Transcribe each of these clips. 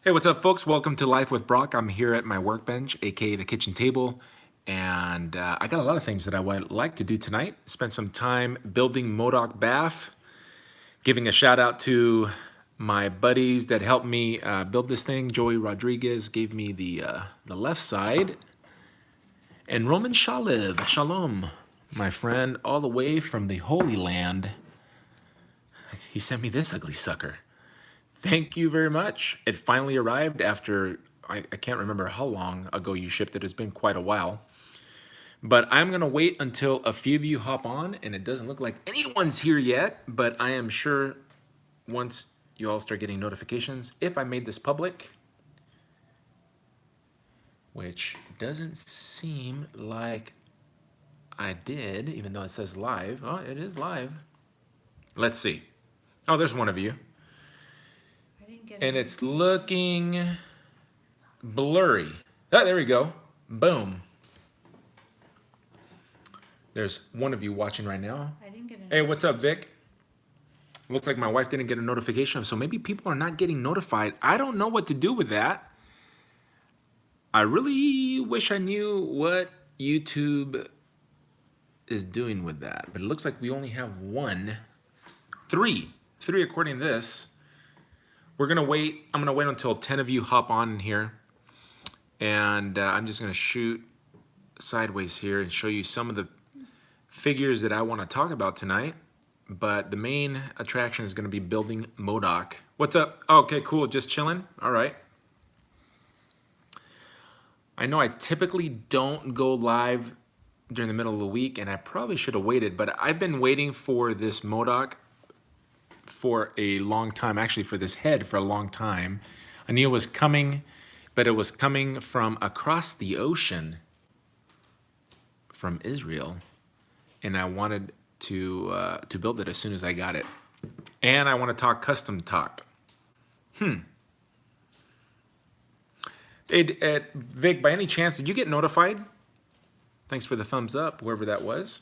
Hey, what's up, folks? Welcome to Life with Brock. I'm here at my workbench, aka the kitchen table, and I got a lot of things that I would like to do tonight. Spend some time building MODOK BAF, giving a shout out to my buddies that helped me build this thing. Joey Rodriguez gave me the left side, and Roman Shalev, Shalom, my friend, all the way from the Holy Land. He sent me this ugly sucker. Thank you very much. It finally arrived after, I can't remember how long ago you shipped it. It's been quite a while. But I'm going to wait until a few of you hop on, and it doesn't look like anyone's here yet, but I am sure once you all start getting notifications, if I made this public, which doesn't seem like I did, even though it says live. Oh, it is live. Let's see. Oh, there's one of you. And it's looking blurry. Oh, there we go. Boom. There's one of you watching right now. I didn't get Hey, what's up, Vic? Looks like my wife didn't get a notification, so maybe people are not getting notified. I don't know what to do with that. I really wish I knew what YouTube is doing with that, but it looks like we only have three according to this. We're gonna wait. I'm gonna wait until 10 of you hop on in here, and I'm just gonna shoot sideways here and show you some of the figures that I want to talk about tonight. But the main attraction is gonna be building MODOK. What's up? Oh, okay, cool. Just chilling. All right. I know I typically don't go live during the middle of the week, and I probably should have waited, but I've been waiting for this MODOK for a long time, actually for this head for a long time. I knew it was coming, but it was coming from across the ocean from Israel, and I wanted to build it as soon as I got it. And I want to talk custom talk. Hey, Vic, by any chance, did you get notified? Thanks for the thumbs up, whoever that was.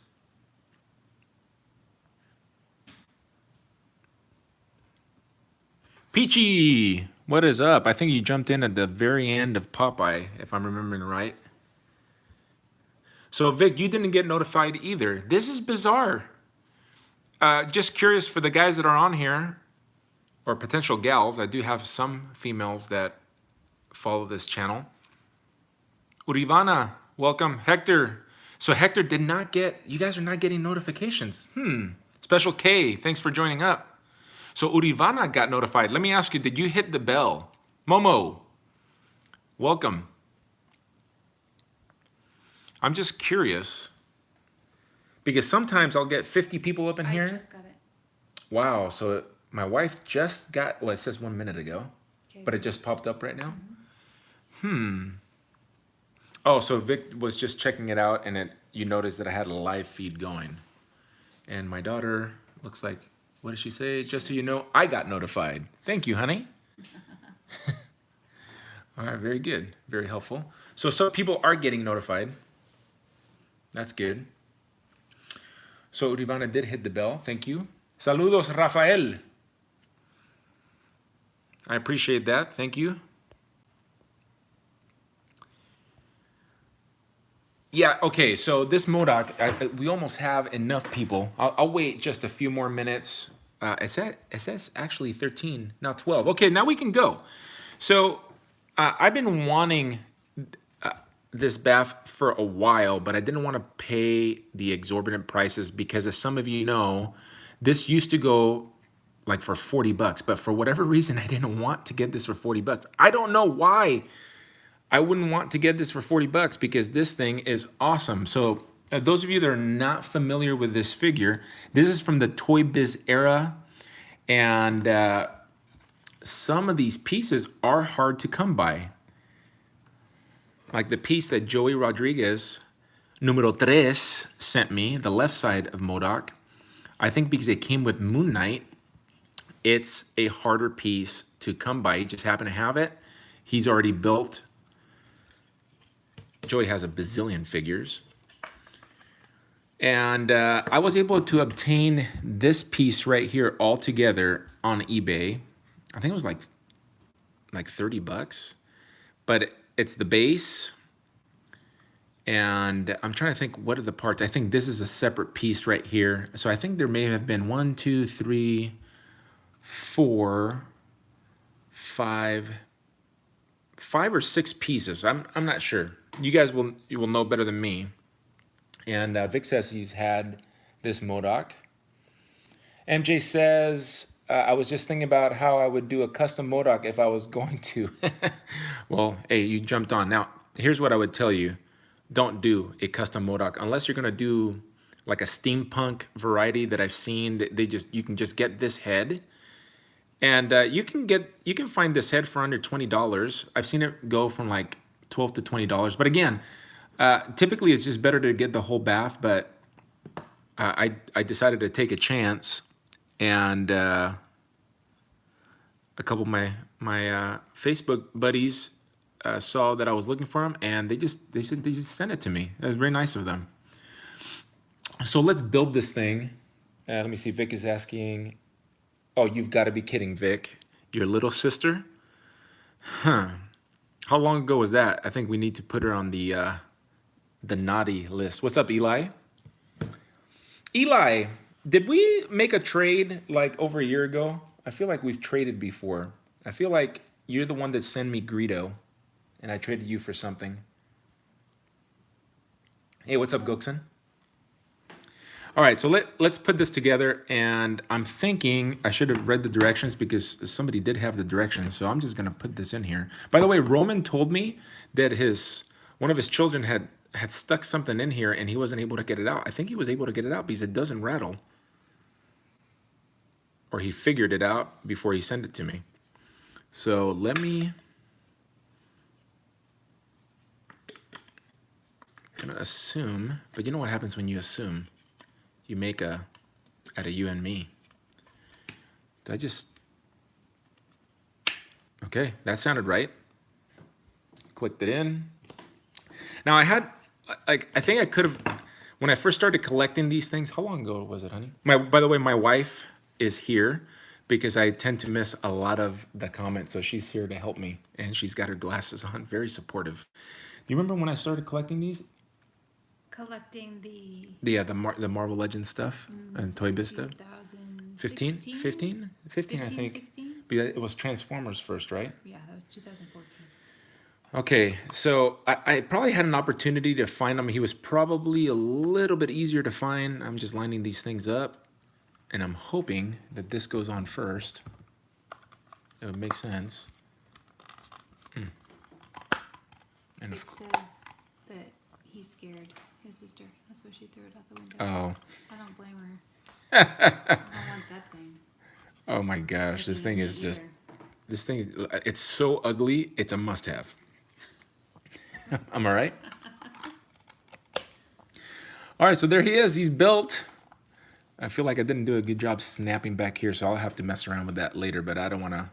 Peachy, what is up? I think you jumped in at the very end of Popeye, if I'm remembering right. So Vic, you didn't get notified either. This is bizarre. Just curious for the guys that are on here, or potential gals. I do have some females that follow this channel. Urivana, welcome. Hector. So Hector did not get, you guys are not getting notifications. Special K, thanks for joining up. So Urivana got notified. Let me ask you, did you hit the bell? Momo, welcome. I'm just curious because sometimes I'll get 50 people up in here. I just got it. Wow, so my wife just got, well, it says 1 minute ago, Okay, but it just popped up right now. Oh, so Vic was just checking it out, and you noticed that I had a live feed going. And my daughter looks like, what did she say? Just so you know, I got notified. Thank you, honey. All right, very good. Very helpful. So some people are getting notified. That's good. So Urivana did hit the bell. Thank you. Saludos, Rafael. I appreciate that. Thank you. Yeah, okay, so this MODOK, we almost have enough people. I'll wait just a few more minutes. It says actually 13, not 12. Okay, now we can go. So I've been wanting this BAF for a while, but I didn't want to pay the exorbitant prices because, as some of you know, this used to go like for 40 bucks, but for whatever reason, I didn't want to get this for 40 bucks. I don't know why I wouldn't want to get this for 40 bucks because this thing is awesome. So those of you that are not familiar with this figure, this is from the Toy Biz era, and some of these pieces are hard to come by. Like the piece that Joey Rodriguez, numero tres, sent me, the left side of MODOK. I think because it came with Moon Knight, it's a harder piece to come by. He just happened to have it. He's already built. Joey has a bazillion figures. And I was able to obtain this piece right here all together on eBay. I think it was like like 30 bucks, but it's the base. And I'm trying to think, what are the parts? I think this is a separate piece right here. So I think there may have been 1, 2, 3, 4, 5 or 6 pieces. I'm not sure. You guys will know better than me. And Vic says he's had this MODOK. MJ says, I was just thinking about how I would do a custom MODOK if I was going to. Well, hey, you jumped on. Now, here's what I would tell you. Don't do a custom MODOK unless you're going to do like a steampunk variety that I've seen. You can just get this head. And you can find this head for under $20. I've seen it go from like $12 to $20. But again, typically it's just better to get the whole BAF. But I decided to take a chance, and a couple of my Facebook buddies saw that I was looking for them, and they just sent it to me. It was very nice of them. So let's build this thing. Let me see. Vic is asking. Oh, you've got to be kidding, Vic. Your little sister? Huh. How long ago was that? I think we need to put her on the naughty list. What's up, Eli? Eli, did we make a trade like over a year ago? I feel like we've traded before. I feel like you're the one that sent me Greedo, and I traded you for something. Hey, what's up, Gookson? All right, so let's put this together, and I'm thinking I should have read the directions because somebody did have the directions, so I'm just gonna put this in here. By the way, Roman told me that one of his children had stuck something in here and he wasn't able to get it out. I think he was able to get it out because it doesn't rattle. Or he figured it out before he sent it to me. So let me, I'm gonna assume, but you know what happens when you assume? You make out of you and me. Did I just, okay, that sounded right. Clicked it in. Now I think I could have, when I first started collecting these things, how long ago was it, honey? By the way, my wife is here because I tend to miss a lot of the comments, so she's here to help me, and she's got her glasses on, very supportive. You remember when I started collecting these? Collecting the... Yeah, the Marvel Legends stuff and Toy Biz stuff. 15, I think. 16? It was Transformers first, right? Yeah, that was 2014. Okay, so I probably had an opportunity to find him. He was probably a little bit easier to find. I'm just lining these things up, and I'm hoping that this goes on first. It would make sense. And it says that he's scared his sister. That's why she threw it out the window. Oh. I don't blame her. I don't want that thing. Oh my gosh, this thing is just... This thing, it's so ugly, it's a must-have. Am I right? All right, so there he is. He's built. I feel like I didn't do a good job snapping back here, so I'll have to mess around with that later, but I don't want to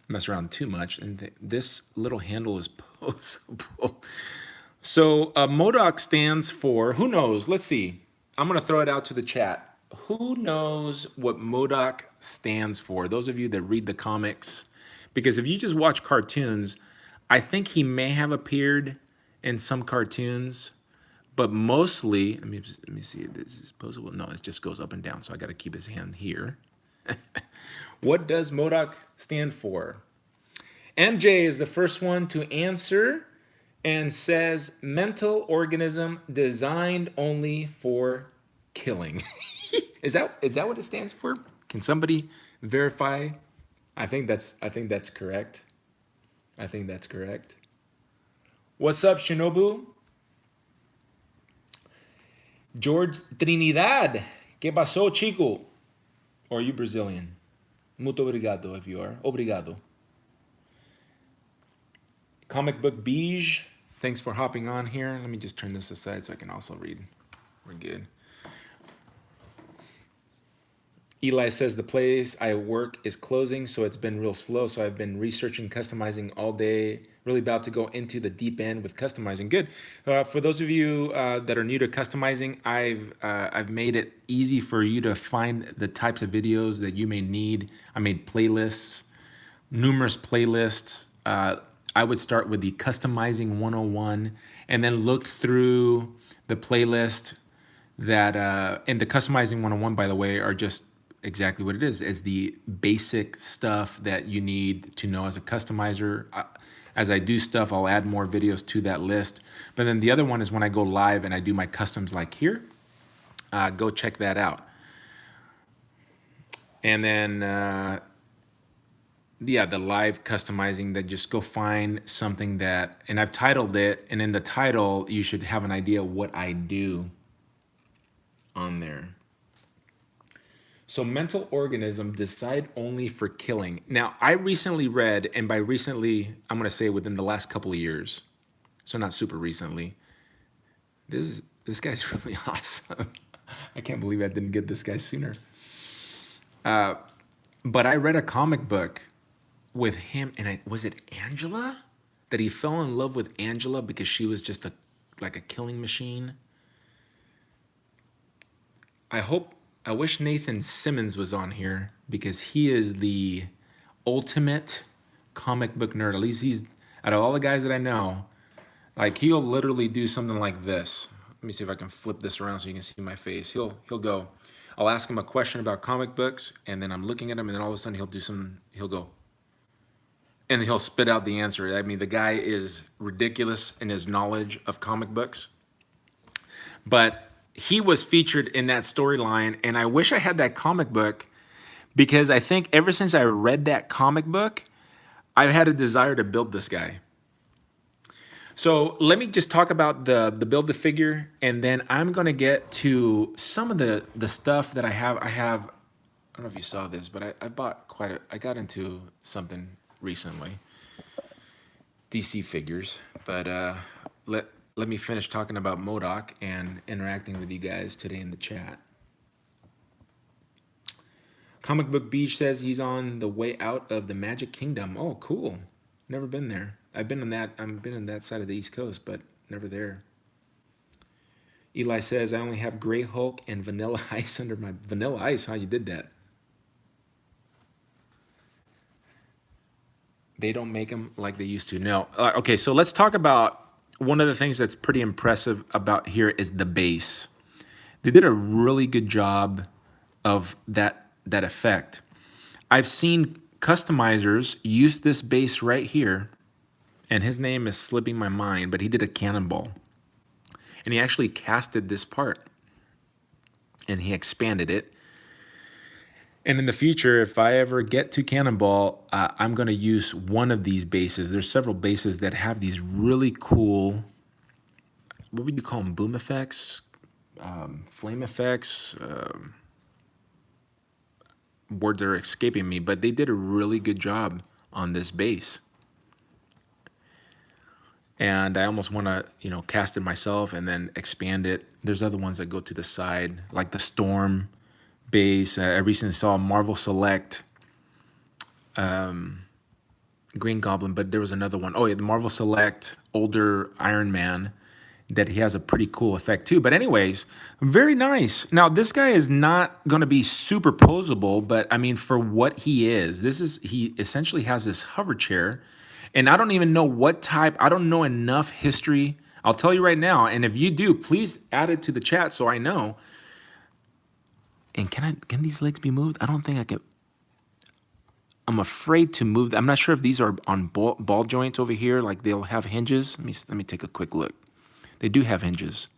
mess around too much. And this little handle is posable. So MODOK stands for, who knows? Let's see. I'm going to throw it out to the chat. Who knows what MODOK stands for? Those of you that read the comics. Because if you just watch cartoons, I think he may have appeared in some cartoons, but mostly, let me see, this is posable. No, it just goes up and down, so I got to keep his hand here. What does MODOK stand for? MJ is the first one to answer and says mental organism designed only for killing. Is that what it stands for? Can somebody verify? I think that's correct. I think that's correct. What's up, Shinobu? George Trinidad. ¿Qué pasó, chico? Or are you Brazilian? Muito obrigado if you are. Obrigado. Comic Book Beige. Thanks for hopping on here. Let me just turn this aside so I can also read. We're good. Eli says the place I work is closing, so it's been real slow. So I've been researching, customizing all day. Really about to go into the deep end with customizing. Good. For those of you that are new to customizing, I've made it easy for you to find the types of videos that you may need. I made playlists numerous playlists. I would start with the customizing 101 and then look through the playlist that, and the customizing 101, by the way, are just exactly what it is the basic stuff that you need to know as a customizer. As I do stuff, I'll add more videos to that list. But then the other one is when I go live and I do my customs like here. Go check that out. And then, yeah, the live customizing, that just go find something that, and I've titled it, and in the title, you should have an idea what I do on there. So mental organism, decide only for killing. Now, I recently read, and by recently, I'm going to say within the last couple of years, so not super recently, this guy's really awesome. I can't believe I didn't get this guy sooner. But I read a comic book with him, and was it Angela? That he fell in love with Angela because she was just like a killing machine. I wish Nathan Simmons was on here because he is the ultimate comic book nerd. At least he's, out of all the guys that I know, like he'll literally do something like this. Let me see if I can flip this around so you can see my face. He'll go, I'll ask him a question about comic books, and then I'm looking at him, and then all of a sudden he'll go, and he'll spit out the answer. I mean, the guy is ridiculous in his knowledge of comic books. But he was featured in that storyline, and I wish I had that comic book because I think ever since I read that comic book, I've had a desire to build this guy. So let me just talk about the build the figure, and then I'm gonna get to some of the stuff that I have. I don't know if you saw this, but I bought I got into something recently, DC figures, but let me finish talking about MODOK and interacting with you guys today in the chat. Comic Book Beach says he's on the way out of the Magic Kingdom. Oh, cool. Never been there. I've been on that side of the East Coast, but never there. Eli says, I only have Gray Hulk and Vanilla Ice under my Vanilla Ice. How you did that? They don't make them like they used to. No. Okay, so let's talk about one of the things that's pretty impressive about here is the base. They did a really good job of that effect. I've seen customizers use this base right here, and his name is slipping my mind, but he did a cannonball. And he actually casted this part, and he expanded it. And in the future, if I ever get to Cannonball, I'm going to use one of these bases. There's several bases that have these really cool, what would you call them, boom effects, flame effects, words are escaping me, but they did a really good job on this base. And I almost want to, cast it myself and then expand it. There's other ones that go to the side, like the Storm base. I recently saw Marvel Select Green Goblin, but there was another one. Oh yeah, the Marvel Select older Iron Man that he has a pretty cool effect too. But anyways, very nice. Now this guy is not going to be super posable, but I mean for what he is, he essentially has this hover chair, and I don't even know what type. I don't know enough history. I'll tell you right now, and if you do, please add it to the chat so I know. And can these legs be moved? I don't think I can. I'm afraid to move. I'm not sure if these are on ball joints over here, like they'll have hinges. Let me take a quick look. They do have hinges.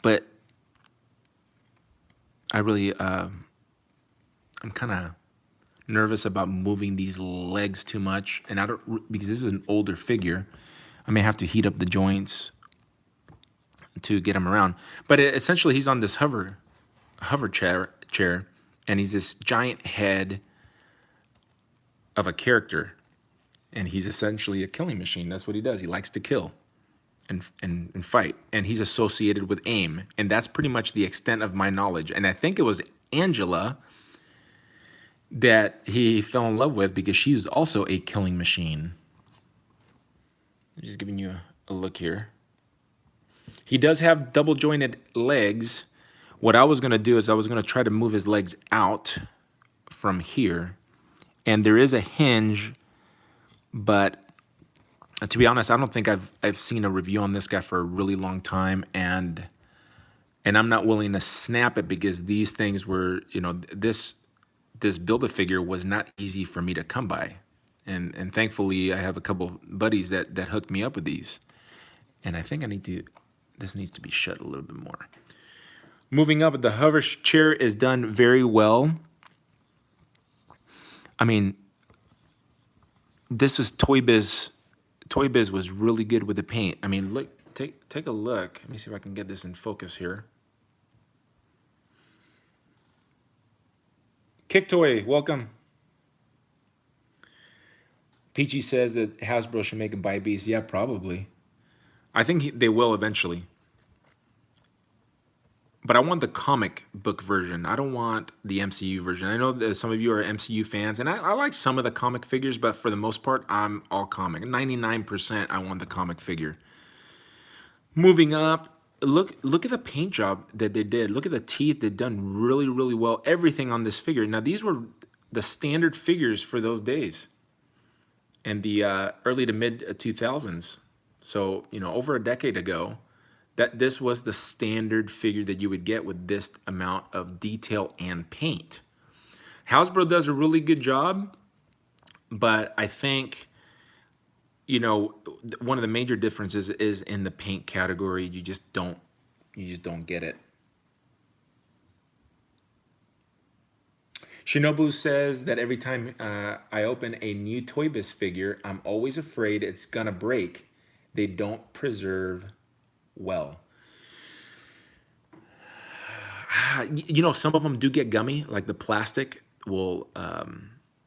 But I really, I'm kind of nervous about moving these legs too much. And because this is an older figure, I may have to heat up the joints to get him around. But essentially he's on this hover chair, and he's this giant head of a character, and he's essentially a killing machine. That's what he does. He likes to kill and fight, and he's associated with AIM, and that's pretty much the extent of my knowledge. And I think it was Angela that he fell in love with because she was also a killing machine. I'm just giving you a look here. He does have double jointed legs. What I was going to do is I was going to try to move his legs out from here And there is a hinge, but to be honest, I don't think I've seen a review on this guy for a really long time, and I'm not willing to snap it because these things were, you know, this Build-A-Figure was not easy for me to come by. And thankfully I have a couple buddies that hooked me up with these. And I think this needs to be shut a little bit more. Moving up, the hover chair is done very well. I mean, this was Toy Biz. Toy Biz was really good with the paint. I mean, look, take a look. Let me see if I can get this in focus here. Kick Toy, welcome. Peachy says that Hasbro should make a buy beast. Yeah, probably. I think they will eventually. But I want the comic book version. I don't want the MCU version. I know that some of you are MCU fans, and I like some of the comic figures, but for the most part, I'm all comic. 99% I want the comic figure. Moving up, look at the paint job that they did. Look at the teeth. They've done really, really well. Everything on this figure. Now, these were the standard figures for those days and the early to mid 2000s. So, you know, over a decade ago, that this was the standard figure that you would get with this amount of detail and paint. Hasbro does a really good job, but I think, you know, one of the major differences is in the paint category. You just don't get it. Shinobu says that every time I open a new Toy Biz figure, I'm always afraid it's gonna break. They don't preserve well. You know, some of them do get gummy, like the plastic will,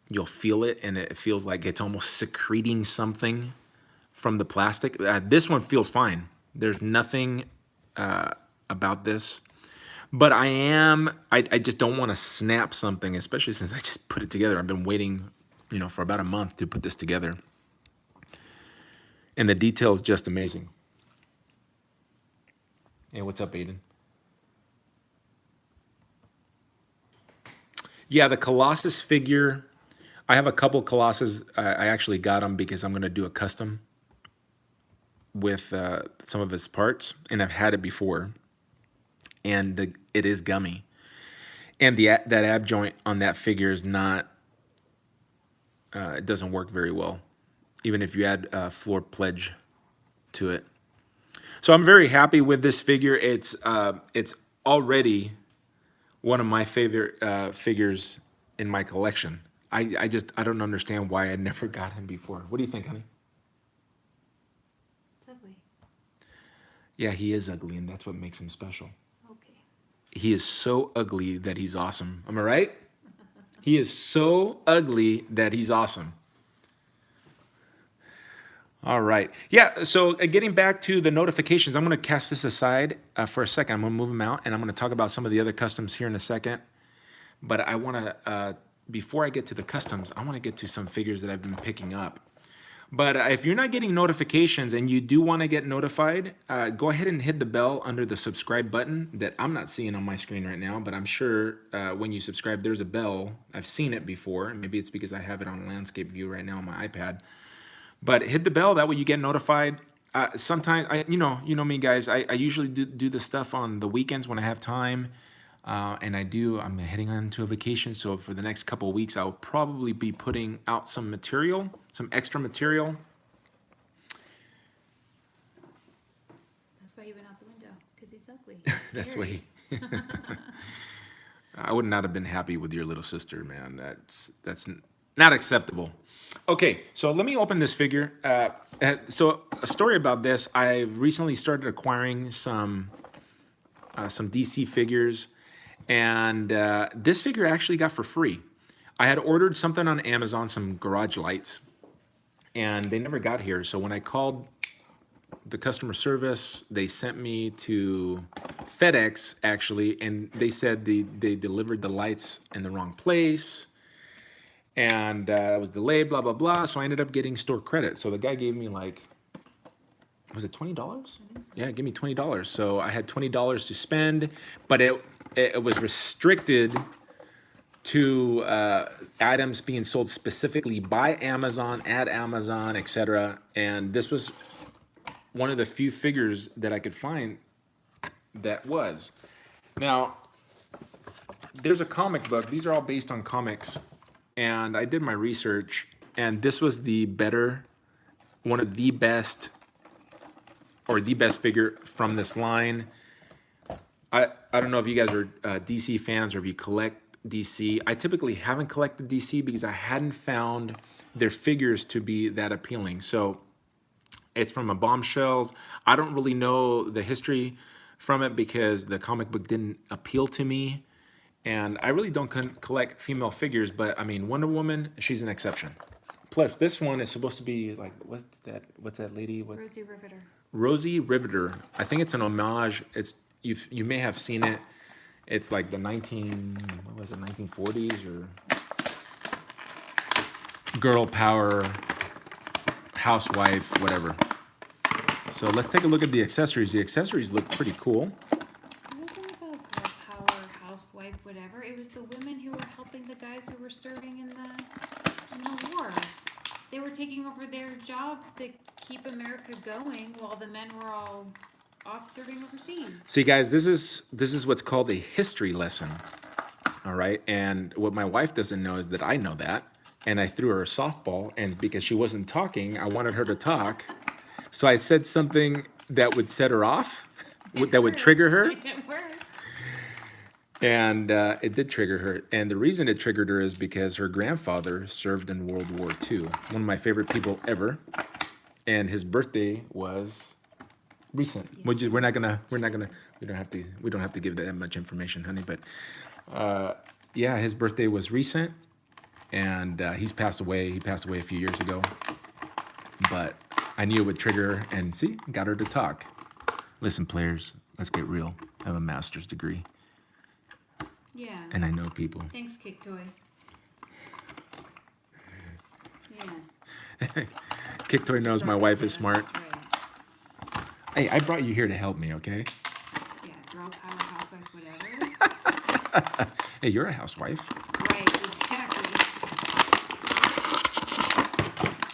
you'll feel it and it feels like it's almost secreting something from the plastic. This one feels fine. There's nothing about this. But I just don't want to snap something, especially since I just put it together. I've been waiting, you know, for about a month to put this together. And the detail is just amazing. Hey, what's up, Aiden? Yeah, the Colossus figure, I have a couple Colossus. I actually got them because I'm going to do a custom with some of his parts, and I've had it before. And it is gummy. And that ab joint on that figure is not, it doesn't work very well, even if you add floor pledge to it. So I'm very happy with this figure. It's already one of my favorite figures in my collection. I don't understand why I never got him before. What do you think, honey? It's ugly. Yeah, he is ugly, and that's what makes him special. Okay. He is so ugly that he's awesome. Am I right? He is so ugly that he's awesome. All right. Yeah, so getting back to the notifications, I'm going to cast this aside for a second. I'm going to move them out, and I'm going to talk about some of the other customs here in a second. But I want to, before I get to the customs, I want to get to some figures that I've been picking up. But if you're not getting notifications and you do want to get notified, go ahead and hit the bell under the subscribe button that I'm not seeing on my screen right now, but I'm sure when you subscribe, there's a bell. I've seen it before. Maybe it's because I have it on landscape view right now on my iPad. But hit the bell, that way you get notified. Sometimes, you know me, guys, I usually do this stuff on the weekends when I have time. And I'm heading on to a vacation, so for the next couple of weeks, I'll probably be putting out some material, some extra material. That's why he went out the window, because he's ugly. He's That's why I would not have been happy with your little sister, man. That's not acceptable. Okay, so let me open this figure. So a story about this, I recently started acquiring some DC figures. And this figure I actually got for free. I had ordered something on Amazon, some garage lights, and they never got here. So when I called the customer service, they sent me to FedEx, actually, and they said they delivered the lights in the wrong place, and it was delayed, blah, blah, blah. So I ended up getting store credit. So the guy gave me like, was it $20? Yeah, give me $20. So I had $20 to spend, but it was restricted to items being sold specifically by Amazon, at Amazon, etc. And this was one of the few figures that I could find that was. Now, there's a comic book. These are all based on comics. And I did my research, and this was one of the best, or the best figure from this line. I don't know if you guys are DC fans or if you collect DC. I typically haven't collected DC because I hadn't found their figures to be that appealing. So it's from a Bombshells. I don't really know the history from it because the comic book didn't appeal to me. And I really don't collect female figures, but I mean, Wonder Woman, she's an exception. Plus, this one is supposed to be like, what's that lady? Rosie Riveter. Rosie Riveter. I think it's an homage. You may have seen it. It's like the 1940s or girl power, housewife, whatever. So let's take a look at the accessories. The accessories look pretty cool. It wasn't about girl power, housewife, whatever. It was the women who were helping the guys who were serving in the war. They were taking over their jobs to keep America going while the men were all off serving overseas. See, guys, this is what's called a history lesson. All right, and what my wife doesn't know is that I know that, and I threw her a softball, and because she wasn't talking, I wanted her to talk. So I said something that would set her off, that would trigger her. It worked. And it did trigger her. And the reason it triggered her is because her grandfather served in World War II. One of my favorite people ever. And his birthday was recent. We don't have to give that much information, honey. But yeah, his birthday was recent, and he's passed away. He passed away a few years ago. But I knew it would trigger her, and see, got her to talk. Listen, players, let's get real. I have a master's degree. Yeah. And I know people. Thanks, Kick Toy. Yeah. Kick Toy knows my wife is smart. Right. Hey, I brought you here to help me, okay? Yeah, girl power, housewife, whatever. Hey, you're a housewife. Right, exactly.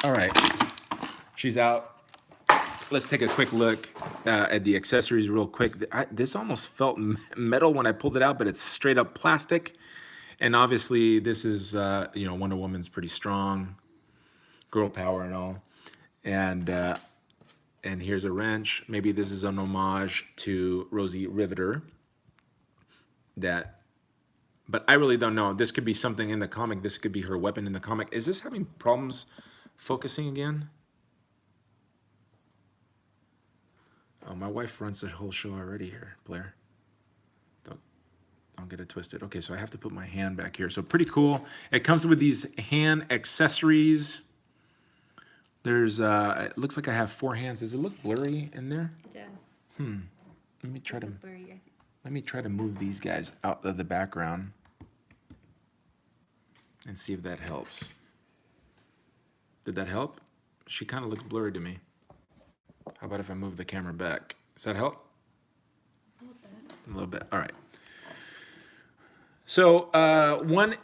All right. She's out. Let's take a quick look at the accessories real quick. This almost felt metal when I pulled it out, but it's straight up plastic. And obviously, this is, Wonder Woman's pretty strong. Girl power and all. And here's a wrench. Maybe this is an homage to Rosie Riveter. But I really don't know. This could be something in the comic. This could be her weapon in the comic. Is this having problems focusing again? Oh, my wife runs the whole show already here, Blair. Don't get it twisted. Okay, so I have to put my hand back here. So pretty cool. It comes with these hand accessories. There's, it looks like I have 4 hands. Does it look blurry in there? It does. Let me try to Blurry. move these guys out of the background and see if that helps. Did that help? She kind of looks blurry to me. How about if I move the camera back? Does that help? A little bit. A little bit. All right. So one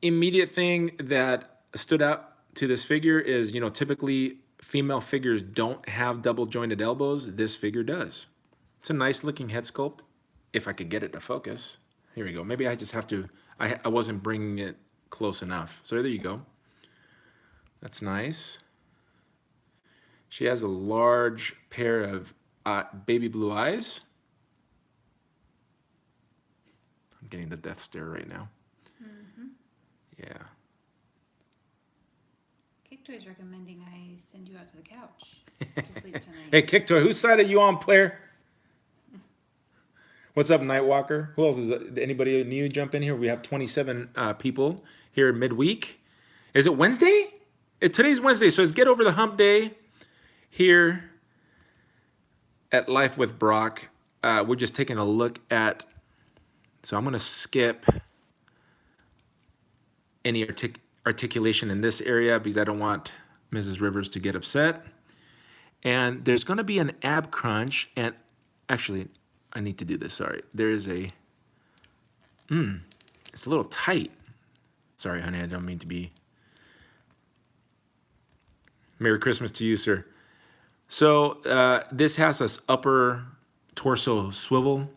immediate thing that stood out to this figure is, typically female figures don't have double jointed elbows. This figure does. It's a nice looking head sculpt. If I could get it to focus. Here we go. Maybe I just have to, I wasn't bringing it close enough. So there you go. That's nice. She has a large pair of baby blue eyes. I'm getting the death stare right now. Mm-hmm. Yeah. Kick Toy's recommending I send you out to the couch to sleep tonight. Hey, Kick Toy, whose side are you on, player? What's up, Nightwalker? Who else is it? Anybody new jump in here? We have 27 people here midweek. Is it Wednesday? Today's Wednesday, so it's Get Over the Hump Day. Here at Life with Brock, we're just taking a look at, so I'm going to skip any articulation in this area because I don't want Mrs. Rivers to get upset. And there's going to be an ab crunch, and actually, I need to do this, sorry. There is it's a little tight. Sorry, honey, I don't mean to be. Merry Christmas to you, sir. So this has this upper torso swivel.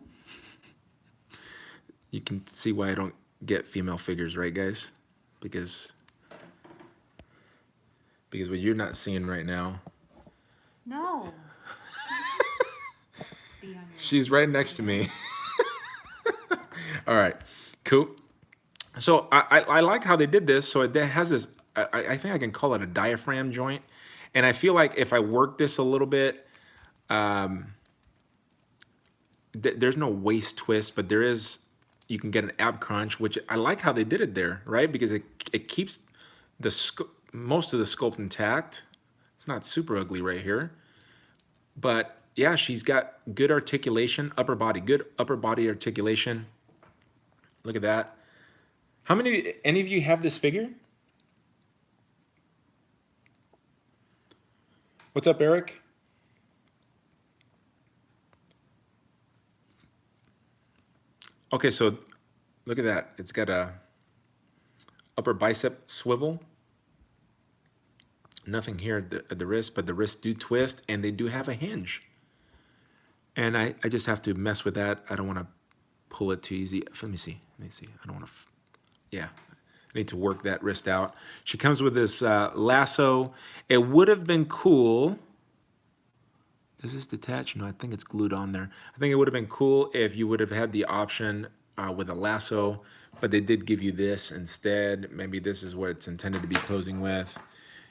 You can see why I don't get female figures, right, guys? Because what you're not seeing right now. No. Be on your She's right next to me. All right, cool. So I like how they did this. So it has this, I think I can call it a diaphragm joint. And I feel like if I work this a little bit, there's no waist twist, but there is, you can get an ab crunch, which I like how they did it there, right? Because it keeps most of the sculpt intact. It's not super ugly right here. But yeah, she's got good articulation, good upper body articulation. Look at that. Any of you have this figure? What's up, Eric? Okay, so look at that. It's got a upper bicep swivel. Nothing here at the wrist, but the wrists do twist, and they do have a hinge. And I just have to mess with that. I don't want to pull it too easy. Let me see. I don't want to. Yeah, I need to work that wrist out. She comes with this lasso. It would have been cool. Does this detach? No, I think it's glued on there. I think it would have been cool if you would have had the option with a lasso, but they did give you this instead. Maybe this is what it's intended to be posing with.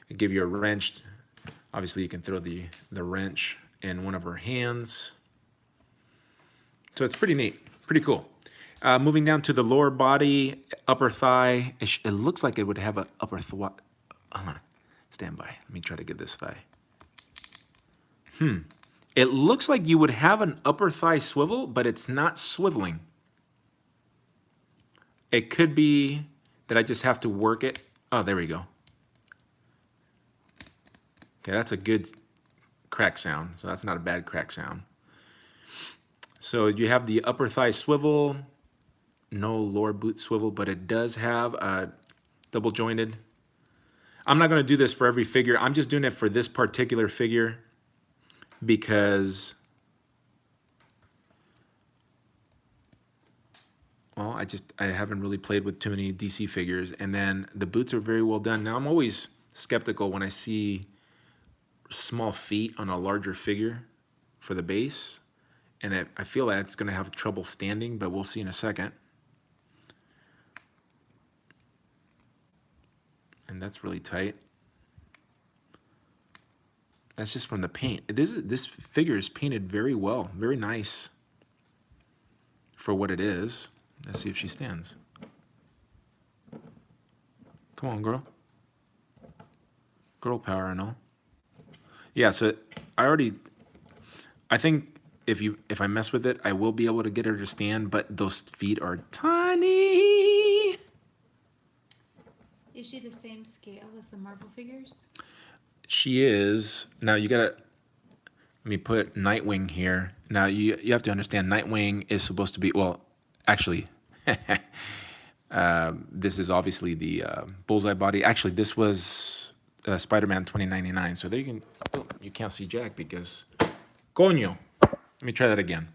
It give you a wrench. Obviously, you can throw the wrench in one of her hands. So it's pretty neat, pretty cool. Moving down to the lower body, upper thigh. It looks like it would have an upper thigh. Hold on, stand by. Let me try to get this thigh. It looks like you would have an upper thigh swivel, but it's not swiveling. It could be that I just have to work it. Oh, there we go. Okay, that's a good crack sound. So that's not a bad crack sound. So you have the upper thigh swivel, no lower boot swivel, but it does have a double jointed. I'm not going to do this for every figure. I'm just doing it for this particular figure because, well, I haven't really played with too many DC figures. And then the boots are very well done. Now, I'm always skeptical when I see small feet on a larger figure for the base. And I feel that it's going to have trouble standing, but we'll see in a second. And that's really tight. That's just from the paint. This figure is painted very well, very nice for what it is. Let's see if she stands. Come on, girl. Girl power and all. Yeah, so I think if I mess with it, I will be able to get her to stand, but those feet are tiny. Is she the same scale as the Marvel figures? She is. Now you gotta, let me put Nightwing here. Now you have to understand Nightwing is supposed to be, well, actually, this is obviously the bullseye body. Actually, this was Spider-Man 2099. So there you can, oh, you can't see Jack because, coño. Let me try that again.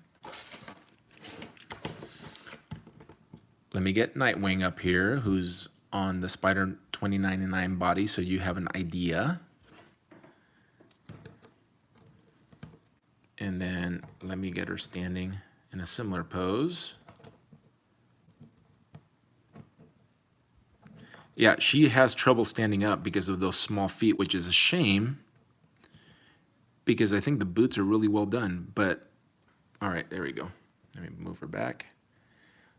Let me get Nightwing up here, who's on the Spider 2099 body, so you have an idea. And then let me get her standing in a similar pose. Yeah, she has trouble standing up because of those small feet, which is a shame because I think the boots are really well done. But all right, there we go. Let me move her back.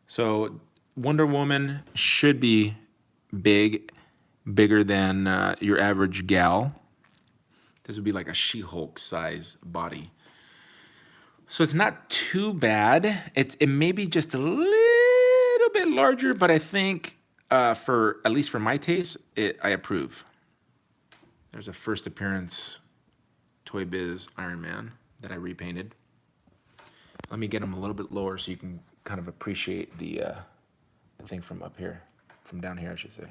So Wonder Woman should be bigger than your average gal. This would be like a She-Hulk size body. So it's not too bad. It may be just a little bit larger, but I think for at least for my taste, I approve. There's a first appearance Toy Biz Iron Man that I repainted. Let me get him a little bit lower so you can kind of appreciate the thing from up here. from down here, I should say.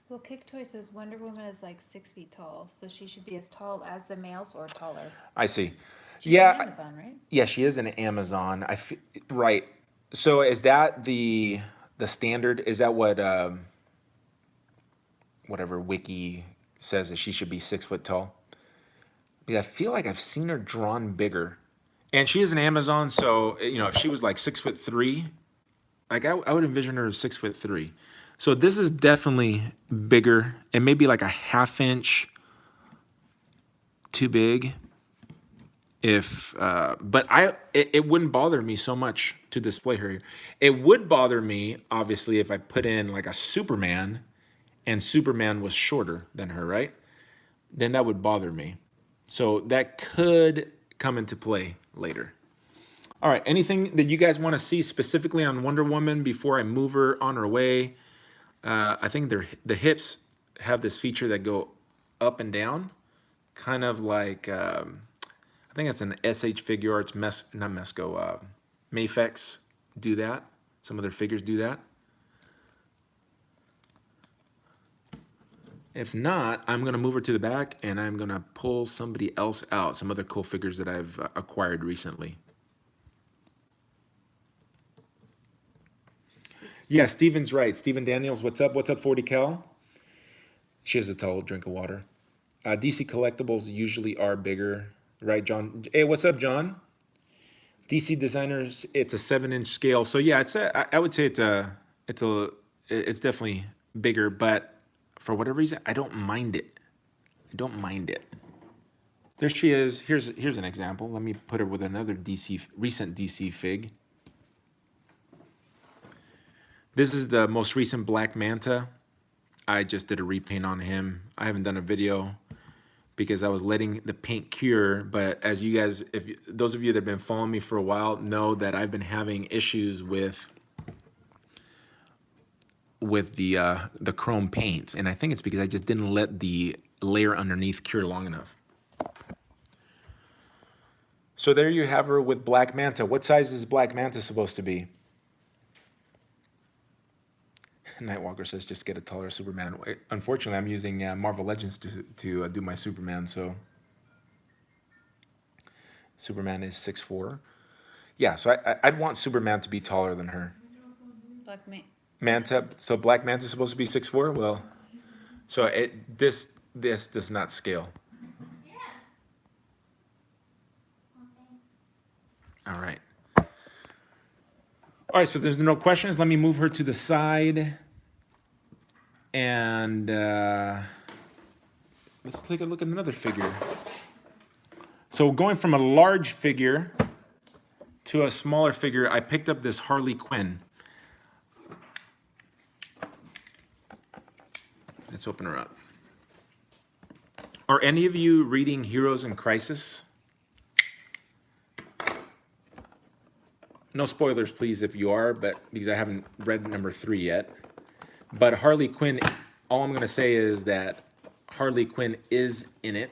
Well, Kick Toy says Wonder Woman is like 6 feet tall, so she should be as tall as the males or taller. I see. She's Yeah, on Amazon, right? yeah, she is an Amazon. Right. So is that the standard? Is that what whatever Wiki says that she should be 6 foot tall? Because I feel like I've seen her drawn bigger, and she is an Amazon. So you know, if she was like 6'3", like I would envision her as 6'3". So this is definitely bigger, and maybe like a ½ inch too big. If but it wouldn't bother me so much to display her here. It would bother me obviously if I put in like a Superman, and Superman was shorter than her, right? Then that would bother me. So that could come into play later. All right, anything that you guys want to see specifically on Wonder Woman before I move her on her way? I think the hips have this feature that go up and down, kind of like, I think it's an SH Figure Arts, not Mesco, Maifix do that. Some of their figures do that. If not, I'm going to move her to the back, and I'm going to pull somebody else out, some other cool figures that I've acquired recently. Yeah, Steven's right. Steven Daniels, what's up? What's up, 40 Cal? She has a tall drink of water. DC collectibles usually are bigger, right, John? Hey, what's up, John? DC designers, it's a 7-inch scale. So yeah, I would say it's definitely bigger, but for whatever reason, I don't mind it. I don't mind it. There she is. Here's an example. Let me put her with another recent DC fig. This is the most recent Black Manta. I just did a repaint on him. I haven't done a video because I was letting the paint cure. But as you guys, those of you that have been following me for a while know that I've been having issues with the chrome paints, and I think it's because I just didn't let the layer underneath cure long enough. So there you have her with Black Manta. What size is Black Manta supposed to be? Nightwalker says just get a taller Superman. Unfortunately, I'm using Marvel Legends to do my Superman, so Superman is 6'4". Yeah, so I'd want Superman to be taller than her. Black Manta, so Black Manta is supposed to be 6'4"? Well, so this does not scale. Yeah. Okay. All right. All right, so if there's no questions, let me move her to the side. And let's take a look at another figure. So going from a large figure to a smaller figure, I picked up this Harley Quinn. Let's open her up. Are any of you reading Heroes in Crisis? No spoilers, please, if you are, but because I haven't read number 3 yet. But Harley Quinn, all I'm going to say is that Harley Quinn is in it.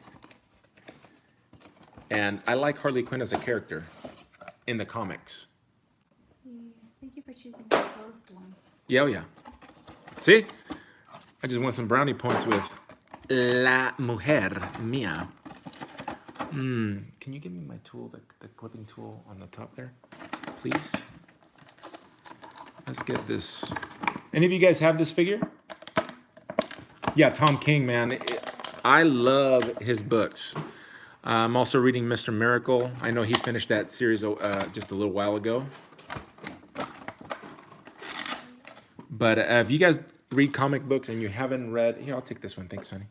And I like Harley Quinn as a character in the comics. Thank you for choosing both one. Yeah, oh yeah. See? I just want some brownie points with La Mujer Mia. Can you give me my tool, the clipping tool on the top there, please? Let's get this. Any of you guys have this figure? Yeah, Tom King, man. I love his books. I'm also reading Mr. Miracle. I know he finished that series just a little while ago. But if you guys read comic books and you haven't read, here, I'll take this one. Thanks, honey.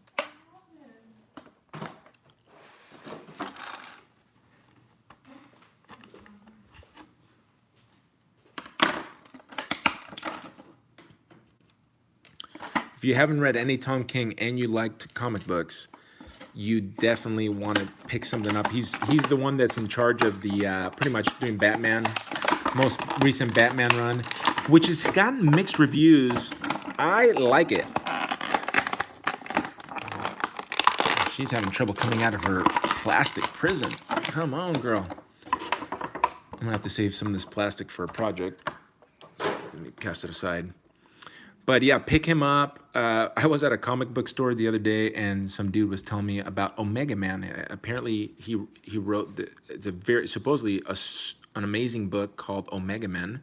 If you haven't read any Tom King and you liked comic books, you definitely want to pick something up. He's the one that's in charge of the pretty much doing Batman, most recent Batman run, which has gotten mixed reviews. I like it. She's having trouble coming out of her plastic prison. Come on, girl. I'm gonna have to save some of this plastic for a project. So let me cast it aside. But yeah, pick him up. I was at a comic book store the other day, and some dude was telling me about Omega Man. Apparently, he wrote it's a very supposedly an amazing book called Omega Man,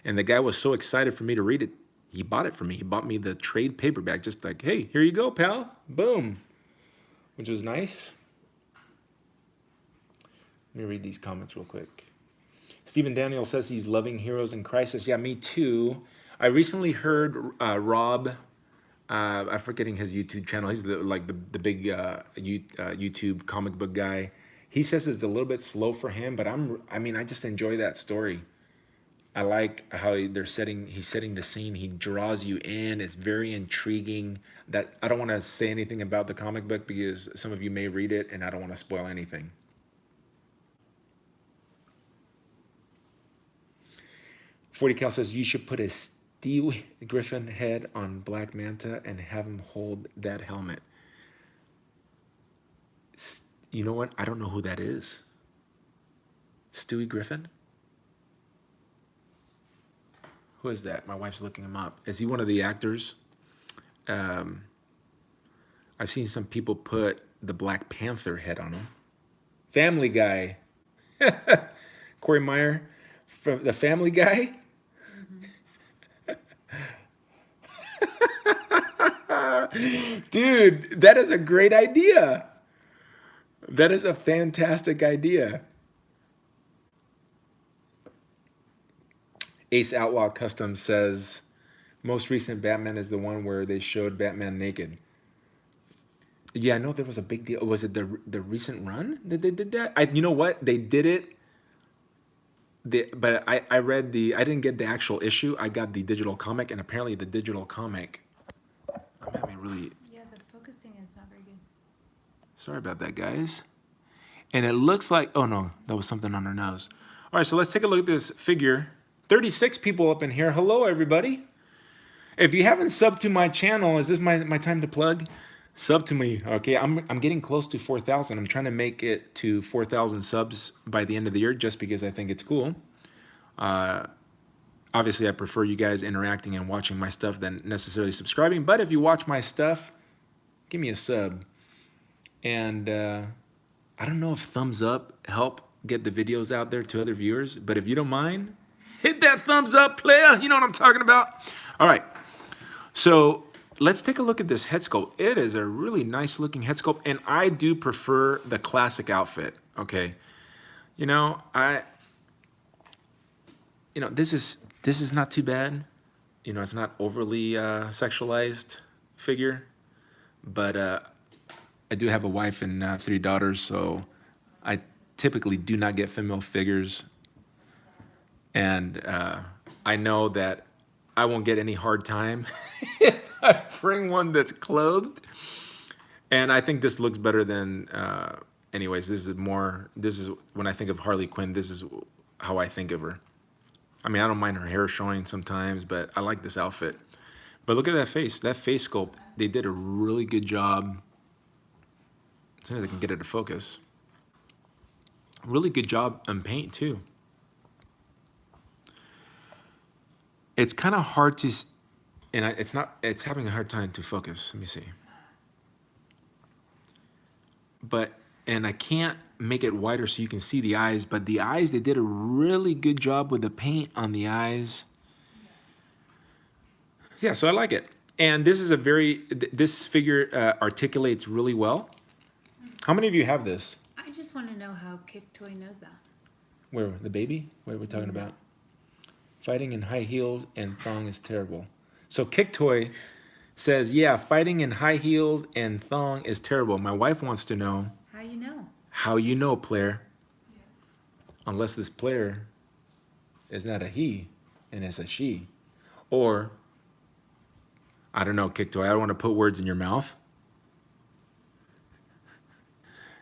and the guy was so excited for me to read it. He bought it for me. He bought me the trade paperback, just like, hey, here you go, pal. Boom, which was nice. Let me read these comments real quick. Stephen Daniel says he's loving Heroes in Crisis. Yeah, me too. I recently heard Rob, I'm forgetting his YouTube channel. He's the big YouTube comic book guy. He says it's a little bit slow for him, but I just enjoy that story. I like how he's setting the scene. He draws you in. It's very intriguing. That I don't want to say anything about the comic book because some of you may read it, and I don't want to spoil anything. 40 Cal says you should put a Stewie Griffin head on Black Manta and have him hold that helmet. You know what? I don't know who that is. Stewie Griffin? Who is that? My wife's looking him up. Is he one of the actors? I've seen some people put the Black Panther head on him. Family Guy. Corey Meyer from the Family Guy. Dude, that is a great idea. That is a fantastic idea. Ace Outlaw Custom says, most recent Batman is the one where they showed Batman naked. Yeah, I know there was a big deal. Was it the recent run that they did that? You know what? They did it. But I read I didn't get the actual issue. I got the digital comic, and apparently the digital comic, I'm having really... Yeah, the focusing is not very good. Sorry about that, guys. And it looks like, oh no, that was something on her nose. All right, so let's take a look at this figure. 36 people up in here. Hello, everybody. If you haven't subbed to my channel, is this my time to plug? Sub to me, okay? I'm getting close to 4,000. I'm trying to make it to 4,000 subs by the end of the year just because I think it's cool. Obviously, I prefer you guys interacting and watching my stuff than necessarily subscribing. But if you watch my stuff, give me a sub. And I don't know if thumbs up help get the videos out there to other viewers. But if you don't mind, hit that thumbs up, player. You know what I'm talking about. All right. So let's take a look at this head sculpt. It is a really nice looking head sculpt. And I do prefer the classic outfit. Okay. This is not too bad. It's not overly sexualized figure, but I do have a wife and 3 daughters, so I typically do not get female figures, and I know that I won't get any hard time if I bring one that's clothed, and I think this looks better than. Anyways, this is when I think of Harley Quinn. This is how I think of her. I mean, I don't mind her hair showing sometimes, but I like this outfit. But look at that face sculpt. They did a really good job. As soon as I can get it to focus. Really good job on paint too. It's kind of hard to, and it's having a hard time to focus. Let me see. And I can't make it wider so you can see the eyes, but the eyes, they did a really good job with the paint on the eyes. Yeah, so I like it. And this is this figure articulates really well. How many of you have this? I just want to know how Kick Toy knows that. Where, the baby? What are we talking about? Fighting in high heels and thong is terrible. So Kick Toy says, yeah, fighting in high heels and thong is terrible. My wife wants to know. How you know? How you know, player? Yeah. Unless this player is not a he and it's a she. Or, I don't know, Kick Toy, I don't want to put words in your mouth.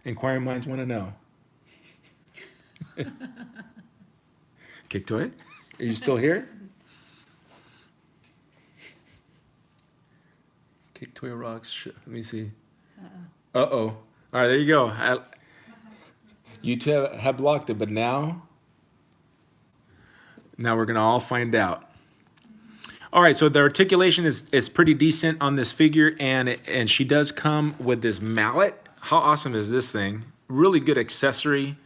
Inquiring minds want to know. Kick Toy, are you still here? Kick Toy rocks. Let me see. Uh-oh. All right, there you go. You two have blocked it, but now we're going to all find out. All right, so the articulation is pretty decent on this figure, and she does come with this mallet. How awesome is this thing? Really good accessory.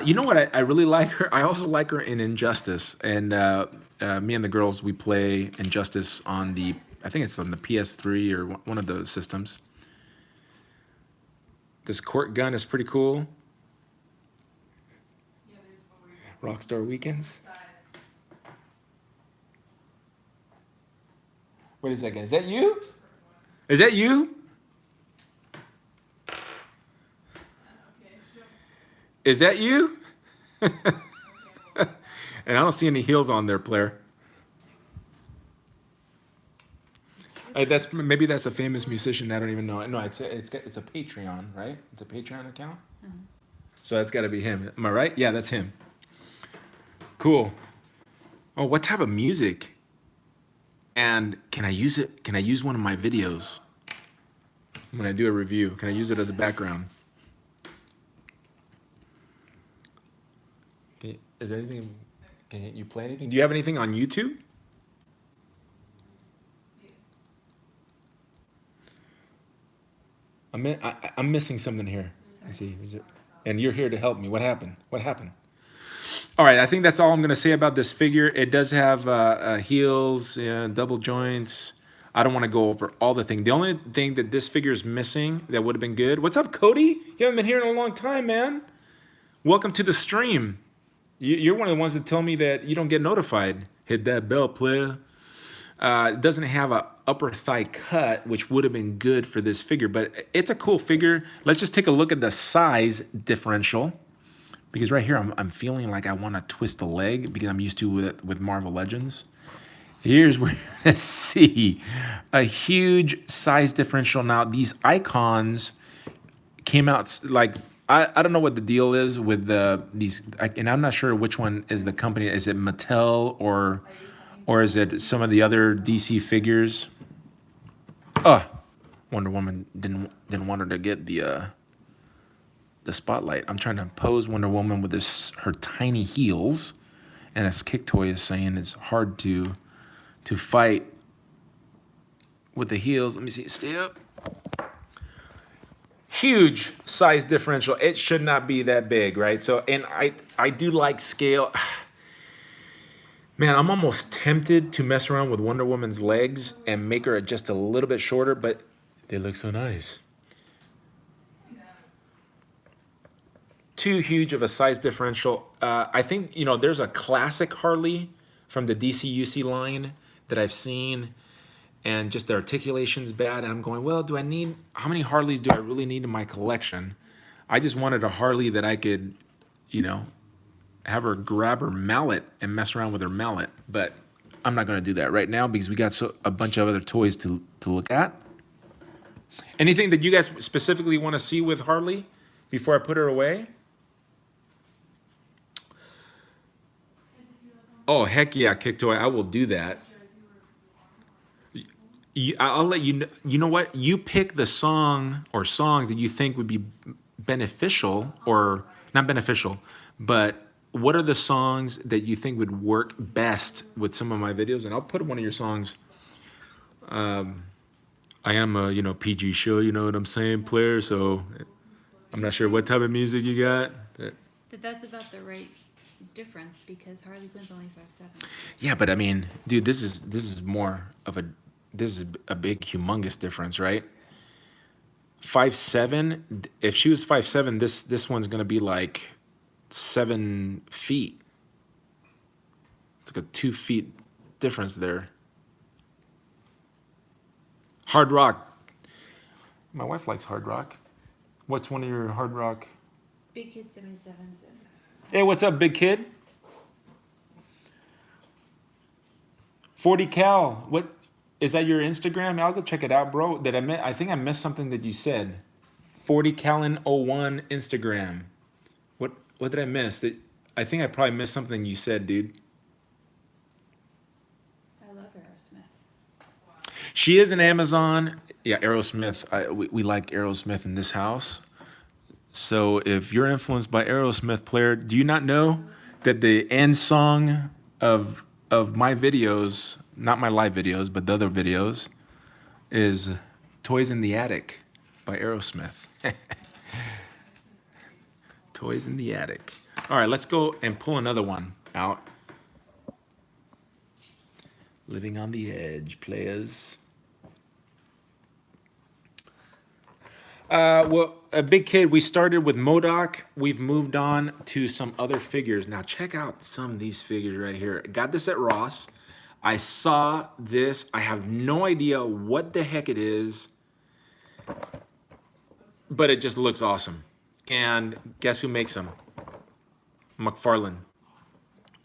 You know what? I really like her. I also like her in Injustice, and me and the girls, we play Injustice on the, I think it's on the PS3 or one of those systems. This court gun is pretty cool. Rockstar Weekends. Wait a second. Is that you? Is that you? Is that you? And I don't see any heels on there, player. That's maybe that's a famous musician. I don't even know. No, it's a Patreon, right? It's a Patreon account. Mm-hmm. So that's got to be him. Am I right? Yeah, that's him. Cool. Oh, what type of music? And can I use it? Can I use one of my videos when I do a review? Can I use it as a background? Is there anything? Can you play anything? Do you have anything on YouTube? I'm missing something here. I see. And you're here to help me. What happened? What happened? All right, I think that's all I'm going to say about this figure. It does have heels, double joints. I don't want to go over all the things. The only thing that this figure is missing that would have been good. What's up, Cody? You haven't been here in a long time, man. Welcome to the stream. You're one of the ones that tell me that you don't get notified. Hit that bell, player. It doesn't have a upper thigh cut, which would have been good for this figure, but it's a cool figure. Let's just take a look at the size differential, because right here I'm feeling like I want to twist the leg because I'm used to with Marvel Legends. Here's where you see a huge size differential. Now these icons came out like I don't know what the deal is with these, and I'm not sure which one is the company. Is it Mattel or is it some of the other DC figures? Wonder Woman didn't want her to get the spotlight. I'm trying to pose Wonder Woman with her tiny heels, and as Kick Toy is saying, it's hard to fight with the heels. Let me see. Stay up. Huge size differential. It should not be that big, right? So, and I do like scale. Man, I'm almost tempted to mess around with Wonder Woman's legs and make her just a little bit shorter, but they look so nice. Too huge of a size differential. I think, there's a classic Harley from the DCUC line that I've seen, and just the articulation's bad, and I'm going, well, how many Harleys do I really need in my collection? I just wanted a Harley that I could, have her grab her mallet and mess around with her mallet, but I'm not going to do that right now because we got a bunch of other toys to look at. Anything that you guys specifically want to see with Harley before I put her away? Oh, heck yeah, Kick Toy, I will do that. I'll let you know. You know what? You pick the song or songs that you think would be beneficial, or not beneficial, but what are the songs that you think would work best with some of my videos? And I'll put one of your songs. I am a PG show, you know what I'm saying, player. So I'm not sure what type of music you got. That's about the right difference because Harley Quinn's only 5'7". Yeah, but I mean, dude, this is more of a big, humongous difference, right? 5'7". If she was 5'7", this one's gonna be like 7 feet. It's like a 2 feet difference there. Hard rock. My wife likes hard rock. What's one of your hard rock? Big Kid 77 says. Hey, what's up, big kid? 40 Cal. What is that? Your Instagram? I'll go check it out, bro. I think I missed something that you said. 40 Callan 01 Instagram. What did I miss? I think I probably missed something you said, dude. I love Aerosmith. She is an Amazon. Yeah, Aerosmith. We like Aerosmith in this house. So if you're influenced by Aerosmith, player, do you not know that the end song of my videos not my live videos, but the other videos, is Toys in the Attic by Aerosmith. Toys in the Attic. All right, let's go and pull another one out. Living on the Edge, players. Well, a big kid, we started with MODOK. We've moved on to some other figures. Now check out some of these figures right here. Got this at Ross. I saw this. I have no idea what the heck it is, but it just looks awesome. And guess who makes them? McFarlane.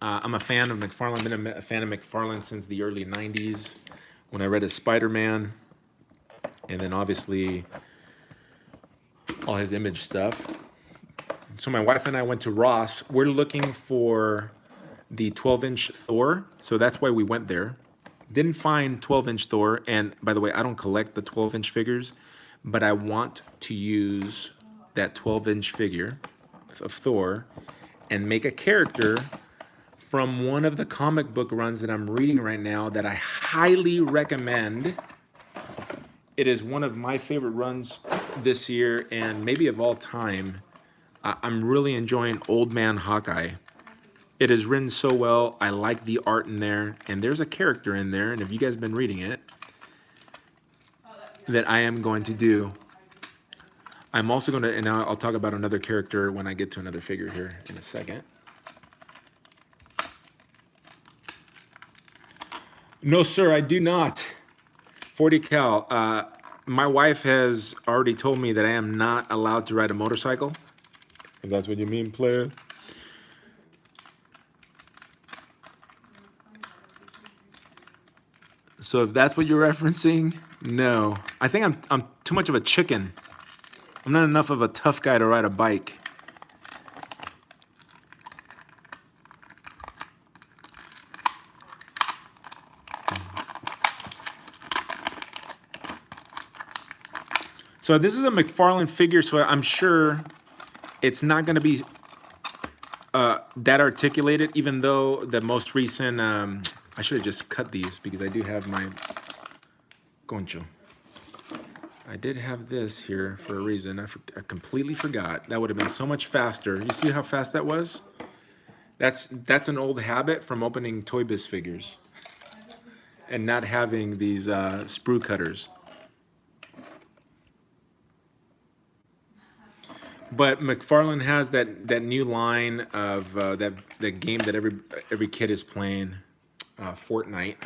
I'm a fan of McFarlane. Been a fan of McFarlane since the early 90s when I read his Spider-Man. And then obviously all his Image stuff. So my wife and I went to Ross. We're looking for the 12-inch Thor. So that's why we went there. Didn't find 12-inch Thor. And by the way, I don't collect the 12-inch figures, but I want to use that 12-inch figure of Thor and make a character from one of the comic book runs that I'm reading right now that I highly recommend. It is one of my favorite runs this year and maybe of all time. I'm really enjoying Old Man Hawkeye. It is written so well. I like the art in there, and there's a character in there, and if you guys have been reading it, that I am going to do. I'm also going to, and I'll talk about another character when I get to another figure here in a second. No, sir, I do not. 40 cal. My wife has already told me that I am not allowed to ride a motorcycle. If that's what you mean, player. So if that's what you're referencing, no. I think I'm too much of a chicken. I'm not enough of a tough guy to ride a bike. So this is a McFarlane figure, so I'm sure it's not going to be that articulated, even though the most recent, I should have just cut these because I do have my concho. I did have this here for a reason. I completely forgot. That would have been so much faster. You see how fast that was? That's an old habit from opening Toy Biz figures and not having these sprue cutters. But McFarlane has that new line of that game that every kid is playing, Fortnite.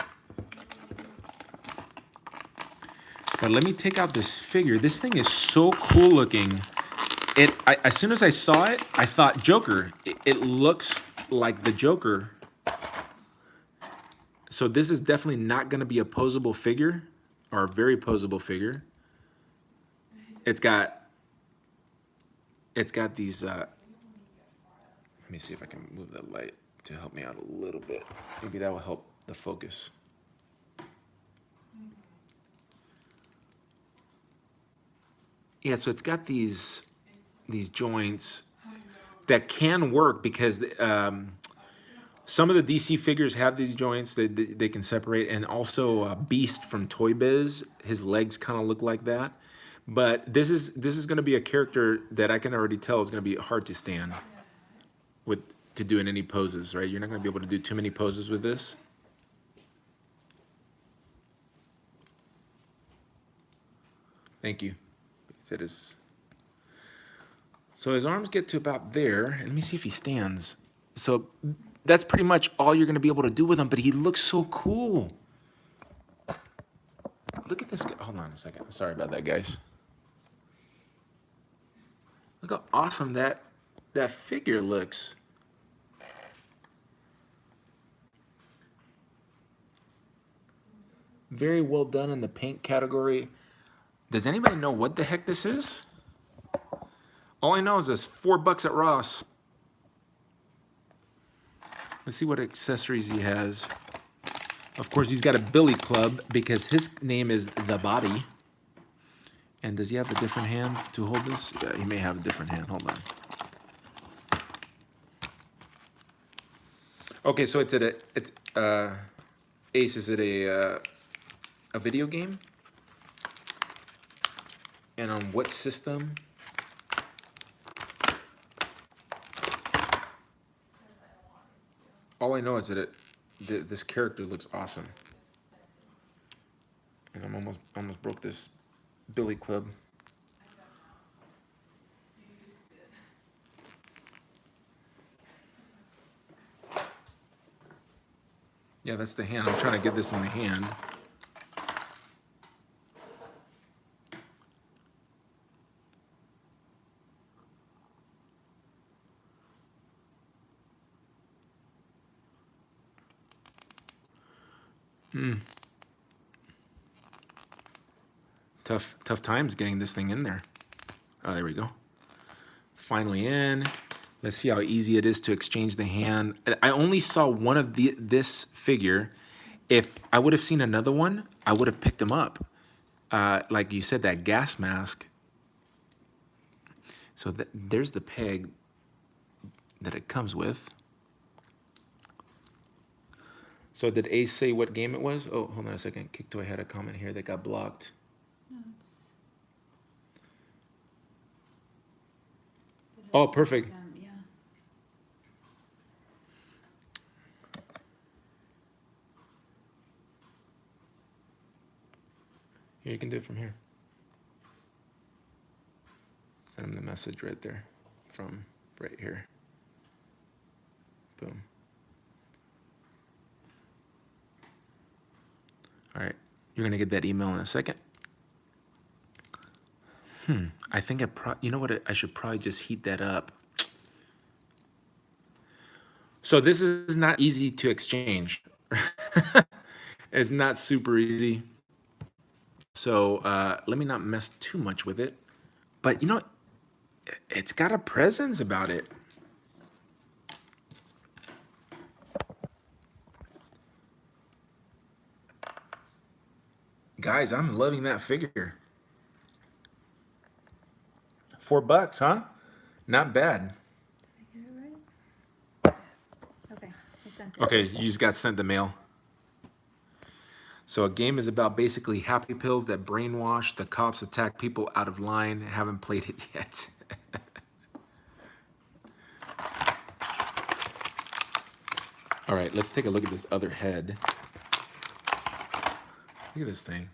But let me take out this figure. This thing is so cool looking. As soon as I saw it, I thought Joker. It looks like the Joker. So this is definitely not going to be a posable figure, or a very posable figure. It's got these, let me see if I can move that light to help me out a little bit. Maybe that will help the focus. Yeah, so it's got these joints that can work because some of the DC figures have these joints that they can separate, and also Beast from Toy Biz, his legs kind of look like that. But this is going to be a character that I can already tell is going to be hard to stand to do in any poses, right? You're not going to be able to do too many poses with this. Thank you. So his arms get to about there, and let me see if he stands. So that's pretty much all you're going to be able to do with him, but he looks so cool. Look at this guy. Hold on a second. Sorry about that, guys. Look how awesome that figure looks. Very well done in the paint category. Does anybody know what the heck this is? All I know is it's $4 at Ross. Let's see what accessories he has. Of course, he's got a billy club because his name is The Body. And does he have the different hands to hold this? Yeah, he may have a different hand. Hold on. Ace, is it a video game? And on what system? All I know is that this character looks awesome. And I'm almost broke this billy club. Yeah, that's the hand. I'm trying to get this in the hand. Tough times getting this thing in there. Oh, there we go. Finally in. Let's see how easy it is to exchange the hand. I only saw one of this figure. If I would have seen another one, I would have picked them up. Like you said, that gas mask. So there's the peg that it comes with. So did Ace say what game it was? Oh, hold on a second. Kicktoy had a comment here that got blocked. No, Oh, perfect. Yeah. Here, you can do it from here. Send him the message right there from right here. Boom. All right, you're gonna get that email in a second. I think you know what? I should probably just heat that up. So this is not easy to exchange. It's not super easy. So let me not mess too much with it. But you know, it's got a presence about it. Guys, I'm loving that figure. $4, huh? Not bad. Did I get it right? Okay, I sent it. Okay, you just got sent the mail. So a game is about basically happy pills that brainwash. The cops attack people out of line. Haven't played it yet. All right, let's take a look at this other head. Look at this thing.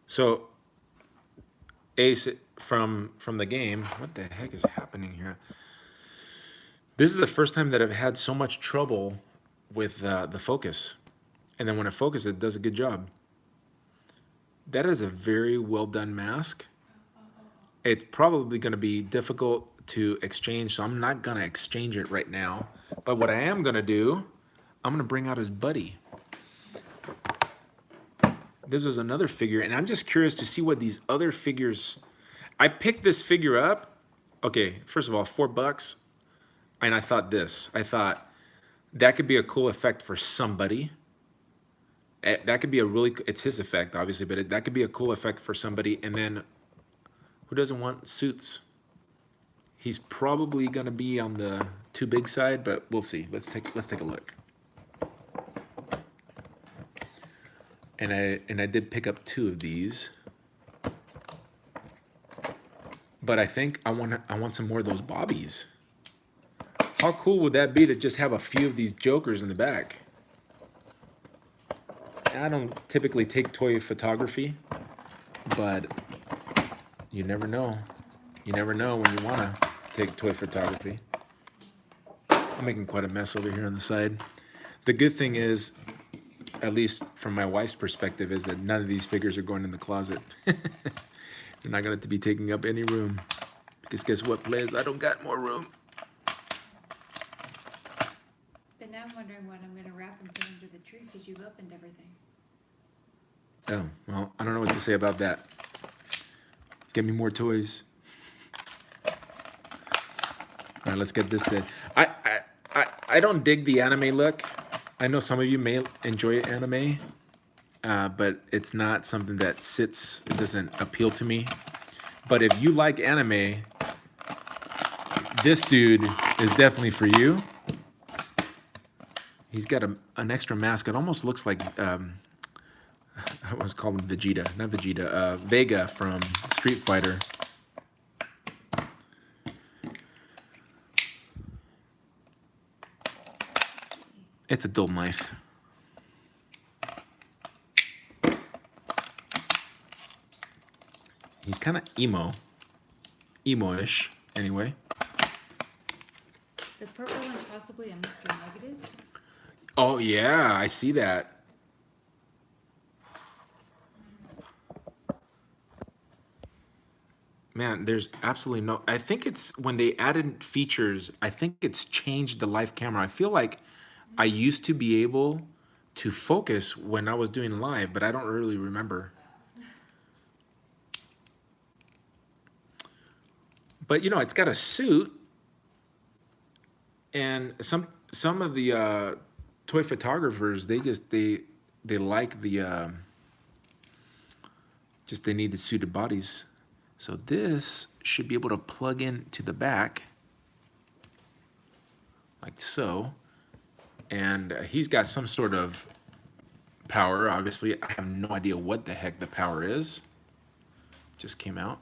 So Ace from the game, what the heck is happening here? This is the first time that I've had so much trouble with the focus. And then when I focus, it does a good job. That is a very well done mask. It's probably going to be difficult to exchange, so I'm not going to exchange it right now. But what I am going to do, I'm going to bring out his buddy. This is another figure, and I'm just curious to see what these other figures... I picked this figure up. Okay, first of all, $4. And I thought this. I thought that could be a cool effect for somebody. That could be a really... It's his effect, obviously, but that could be a cool effect for somebody. And then, who doesn't want suits? He's probably going to be on the too big side, but we'll see. Let's take a look. And I did pick up 2 of these. But I think I want some more of those bobbies. How cool would that be to just have a few of these jokers in the back? I don't typically take toy photography, but you never know. You never know when you want to take toy photography. I'm making quite a mess over here on the side. The good thing is, at least from my wife's perspective, is that none of these figures are going in the closet. They're not going to be taking up any room. Because guess what, players? I don't got more room. But now I'm wondering what I'm going to wrap and put under the tree because you've opened everything. Oh, well, I don't know what to say about that. Get me more toys. All right, let's get this dead. I don't dig the anime look. I know some of you may enjoy anime, but it's not something that sits, it doesn't appeal to me. But if you like anime, this dude is definitely for you. He's got an extra mask. It almost looks like I was calling Vegeta, not Vegeta, Vega from Street Fighter. It's a dull knife. He's kind of emo-ish, anyway. The purple one possibly a Mr. Negative. Oh yeah, I see that. Man, there's absolutely no... I think it's when they added features, I think it's changed the live camera. I feel like I used to be able to focus when I was doing live, but I don't really remember. But, you know, it's got a suit. And some of the toy photographers, they like the... just they need the suited bodies. So this should be able to plug in to the back, like so. And he's got some sort of power, obviously. I have no idea what the heck the power is. Just came out.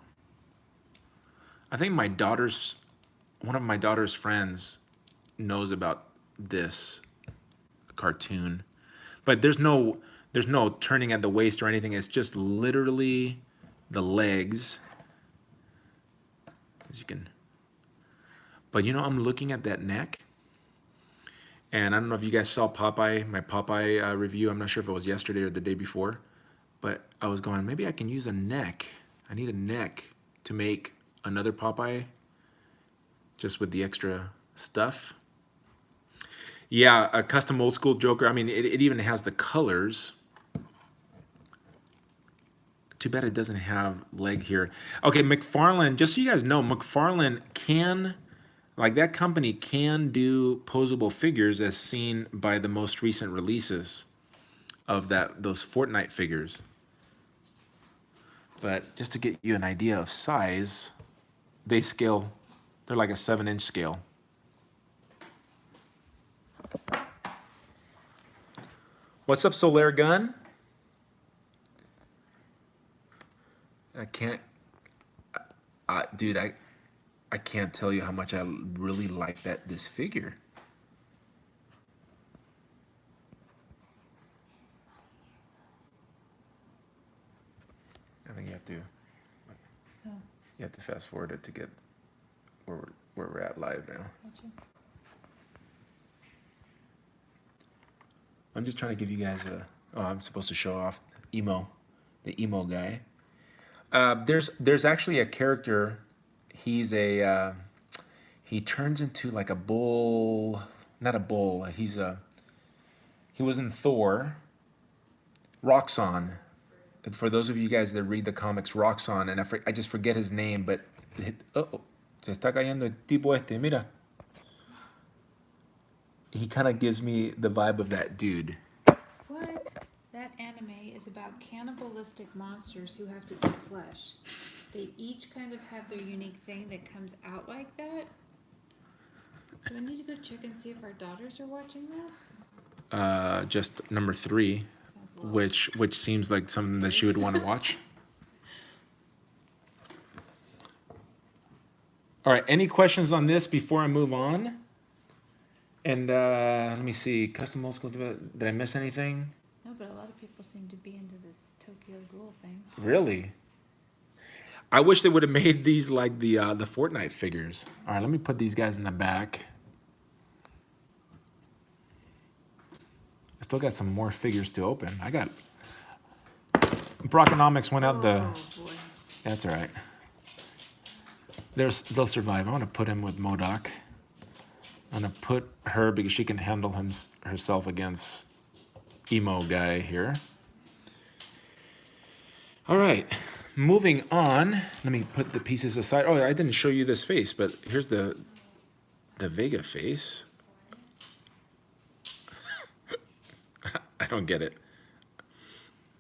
I think one of my daughter's friends knows about this cartoon. But there's no turning at the waist or anything. It's just literally the legs. As you can, but you know, I'm looking at that neck, and I don't know if you guys saw my Popeye review. I'm not sure if it was yesterday or the day before, but I was going, maybe I can use a neck. I need a neck to make another Popeye, just with the extra stuff. Yeah, a custom old school Joker. I mean, it even has the colors. Too bad it doesn't have leg here. Okay, McFarlane, just so you guys know, McFarlane can, like that company can do posable figures as seen by the most recent releases of those Fortnite figures. But just to get you an idea of size, they're like a 7-inch scale. What's up, Solaire Gun? I can't, dude, I can't tell you how much I really like this figure. I think you have to fast forward it to get where we're at live now. Gotcha. I'm just trying to give you guys I'm supposed to show off the emo guy. There's actually a character. He turns into like a bull, not a bull. He was in Thor. Roxxon. For those of you guys that read the comics, Roxxon, and I just forget his name, but se está cayendo el tipo este, mira. He kind of gives me the vibe of that dude. What? That anime is about cannibalistic monsters who have to eat flesh. They each kind of have their unique thing that comes out like that. Do I need to go check and see if our daughters are watching that? Just number 3, which seems like something that she would want to watch. All right, any questions on this before I move on? And let me see, custom old school, did I miss anything? No, but a lot of people seem to be into this Tokyo Ghoul thing. Really? I wish they would have made these like the Fortnite figures. All right, let me put these guys in the back. I still got some more figures to open. I got... Brockonomics went out the... Oh, boy. That's all right. They'll survive. I want to put him with MODOK. I'm going to put her because she can handle herself against emo guy here. All right, moving on. Let me put the pieces aside. Oh, I didn't show you this face, but here's the Vega face. I don't get it.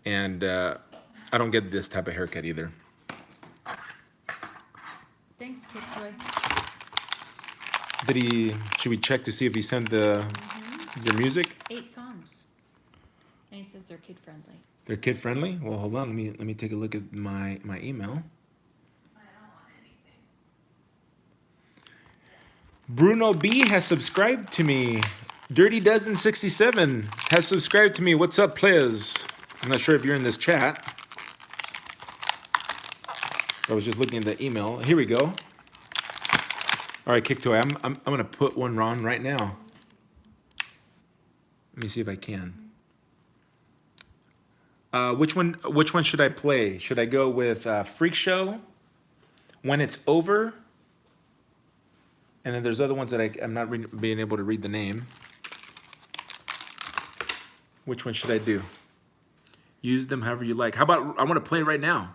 And I don't get this type of haircut either. Thanks, Kid Toy. Should we check to see if he sent the Their music? 8 songs. And he says they're kid friendly. They're kid friendly? Well, hold on. Let me take a look at my email. I don't want anything. Bruno B has subscribed to me. Dirty Dozen 67 has subscribed to me. What's up, players? I'm not sure if you're in this chat. I was just looking at the email. Here we go. All right, Kicktoy, I'm gonna put one on right now. Let me see if I can. Which one should I play? Should I go with Freak Show, When It's Over, and then there's other ones that I'm not being able to read the name. Which one should I do? Use them however you like. How about I want to play it right now?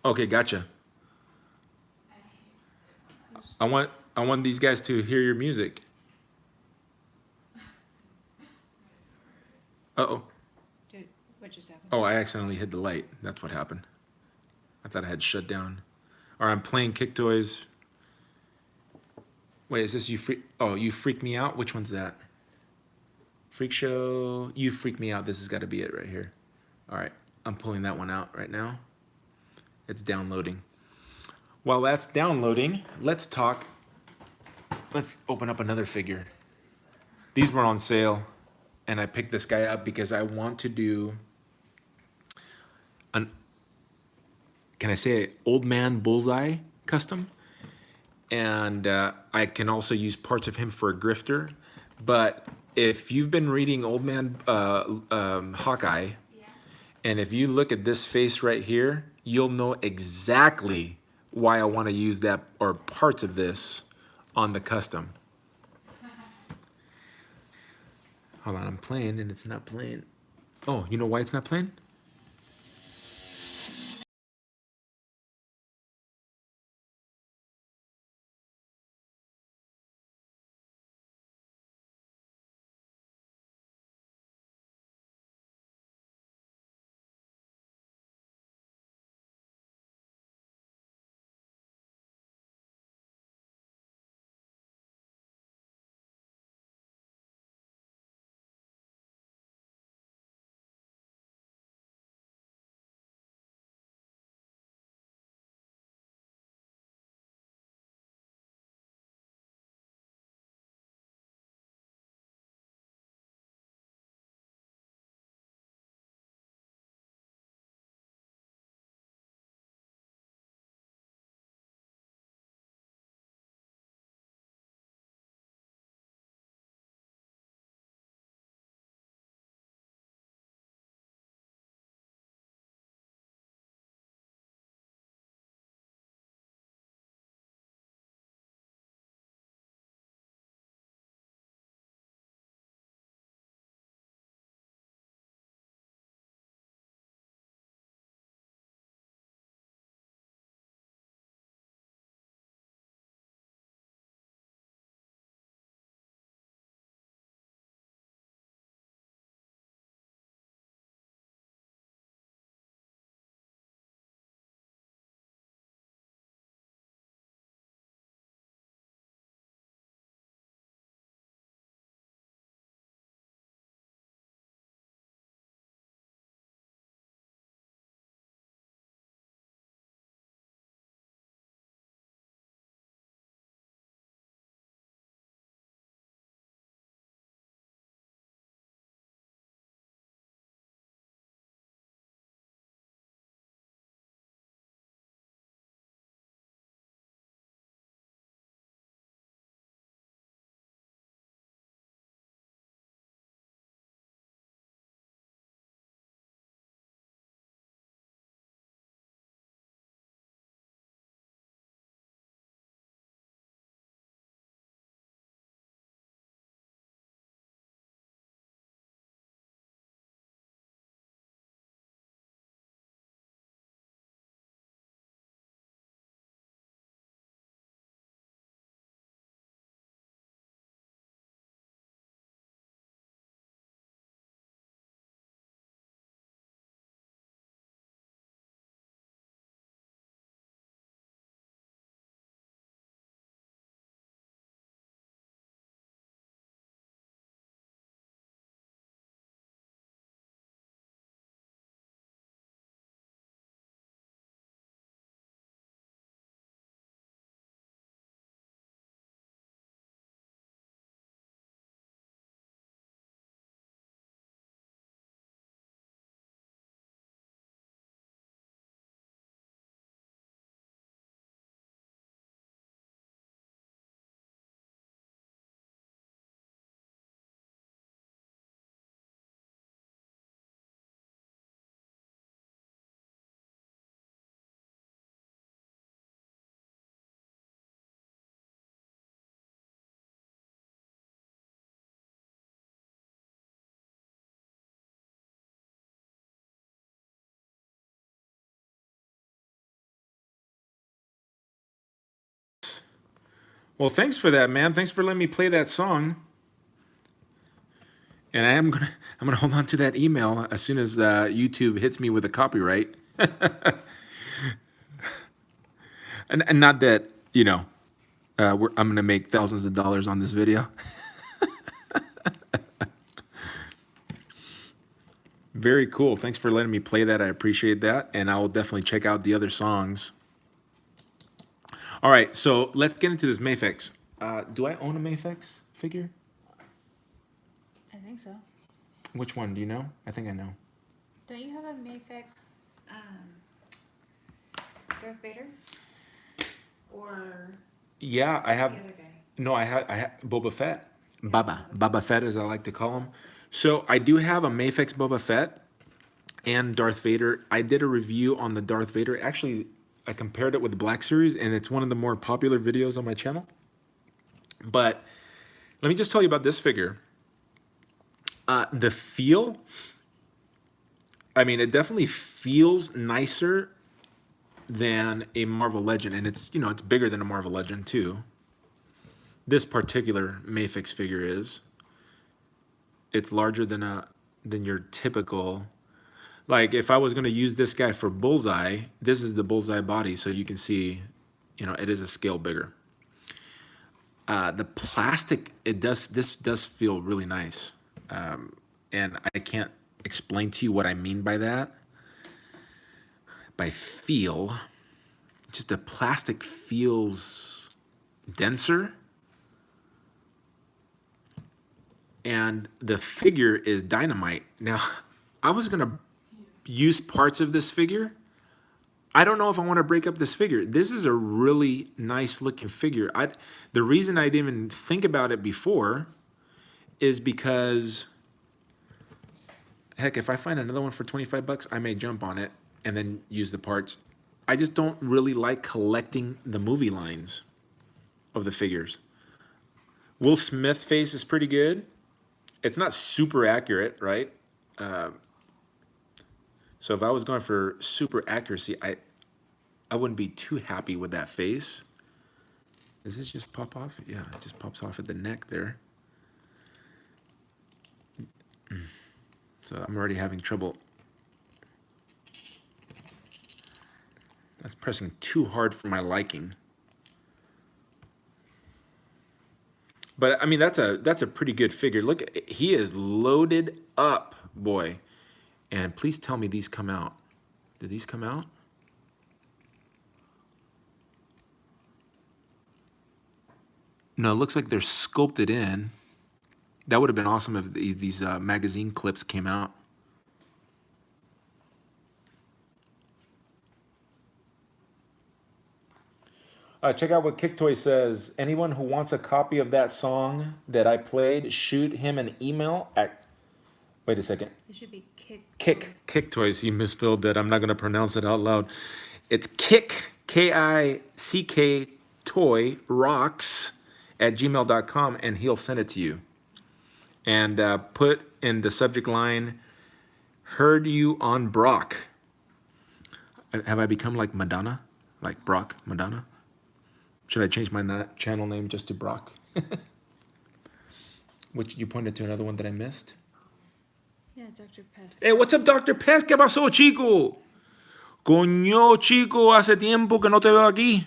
Okay, gotcha. I want these guys to hear your music. Uh-oh. Dude, what just happened? Oh, I accidentally hit the light. That's what happened. I thought I had shut down. All right, I'm playing Kick Toys. Wait, is this You Freak? Oh, You Freak Me Out? Which one's that? Freak Show, You Freak Me Out. This has got to be it right here. All right, I'm pulling that one out right now. It's downloading. While that's downloading, let's talk. Let's open up another figure. These were on sale, and I picked this guy up because I want to do an, can I say Old Man Bullseye custom? And I can also use parts of him for a grifter. But if you've been reading Old Man Hawkeye, and if you look at this face right here, you'll know exactly why I want to use that or parts of this on the custom. Hold on, I'm playing and it's not playing. Oh, you know why it's not playing? Well, thanks for that, man. Thanks for letting me play that song. And I'm gonna hold on to that email as soon as YouTube hits me with a copyright. And not that, you know, I'm gonna make thousands of dollars on this video. Very cool. Thanks for letting me play that. I appreciate that. And I will definitely check out the other songs. All right, so let's get into this Maifix. Do I own a Maifix figure? I think so. Which one? Do you know? I think I know. Don't you have a Maifix Darth Vader? Or Yeah, I have. the other guy? No, I have Boba Fett. Baba Fett, as I like to call him. So I do have a Maifix Boba Fett and Darth Vader. I did a review on the Darth Vader. Actually, I compared it with the Black Series, and it's one of the more popular videos on my channel. But let me just tell you about this figure. The feel, I mean, it definitely feels nicer than a Marvel Legend, and it's, you know, it's bigger than a Marvel Legend too. This particular Maifix figure is. It's larger than your typical. Like if I was going to use this guy for Bullseye, this is the Bullseye body, so you can see, you know, it is a scale bigger. The plastic, this does feel really nice, and I can't explain to you what I mean by that. By feel, just the plastic feels denser. And the figure is dynamite. Now, I was gonna use parts of this figure. I don't know if I want to break up this figure. This is a really nice looking figure. The reason I didn't even think about it before is because, heck, if I find another one for 25 bucks, I may jump on it and then use the parts. I just don't really like collecting the movie lines of the figures. Will Smith face is pretty good. It's not super accurate, right? So if I was going for super accuracy, I wouldn't be too happy with that face. Does this just pop off? Yeah, it just pops off at the neck there. So I'm already having trouble. That's pressing too hard for my liking. But I mean, that's a pretty good figure. Look, he is loaded up, boy. And please tell me these come out. Did these come out? No, it looks like they're sculpted in. That would have been awesome if these magazine clips came out. Check out what Kicktoy says. Anyone who wants a copy of that song that I played, shoot him an email at... Wait a second. It should be Kicktoys. He misspelled that. I'm not going to pronounce it out loud. It's Kick, K-I-C-K, toy, rocks at gmail.com, and he'll send it to you. And put in the subject line, heard you on Brock. Have I become like Madonna? Like Brock, Madonna? Should I change my channel name just to Brock? Which you pointed to another one that I missed? Yeah, Dr. Pest. Hey, what's up, Dr. Pest? ¿Qué pasó, chico? Coño, chico, hace tiempo que no te veo aquí.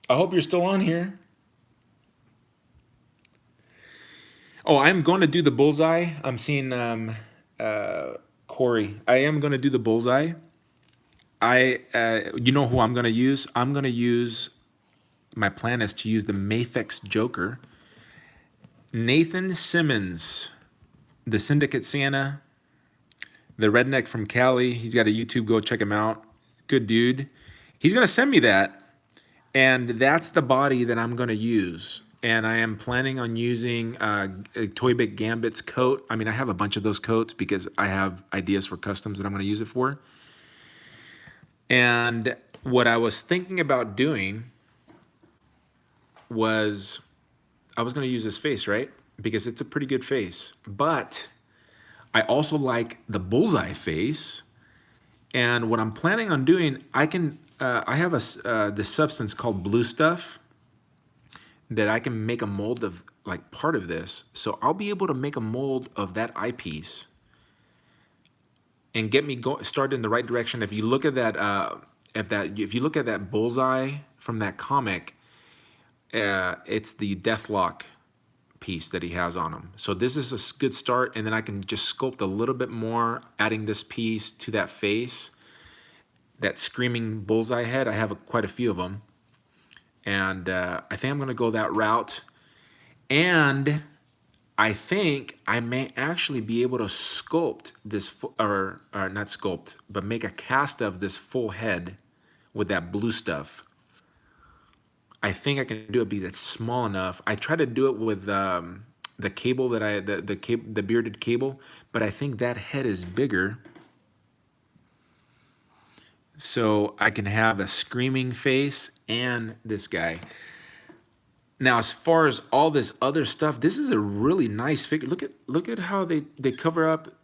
I hope you're still on here. Oh, I'm going to do the bullseye. I'm seeing Corey. I am going to do the bullseye. You know who I'm going to use? I'm going to use, my plan is to use the Maifix Joker. Nathan Simmons, the Syndicate Santa, the redneck from Cali. He's got a YouTube, go check him out. Good dude. He's going to send me that. And that's the body that I'm going to use. And I am planning on using Toy Big Gambit's coat. I mean, I have a bunch of those coats because I have ideas for customs that I'm going to use it for. And what I was thinking about doing was, I was going to use this face, right? Because it's a pretty good face. But I also like the bullseye face. And what I'm planning on doing, I can I have this substance called blue stuff that I can make a mold of, like part of this. So I'll be able to make a mold of that eyepiece and get me started in the right direction. If you look at that, if you look at that bullseye from that comic, it's the Deathlock piece that he has on him. So this is a good start, and then I can just sculpt a little bit more, adding this piece to that face, that screaming bullseye head. I have quite a few of them, and I think I'm gonna go that route. And I think I may actually be able to sculpt this, or not sculpt, but make a cast of this full head with that blue stuff. I think I can do it because it's small enough. I tried to do it with the cable that the bearded cable, but I think that head is bigger. So I can have a screaming face and this guy. Now, as far as all this other stuff, this is a really nice figure. Look at how they cover up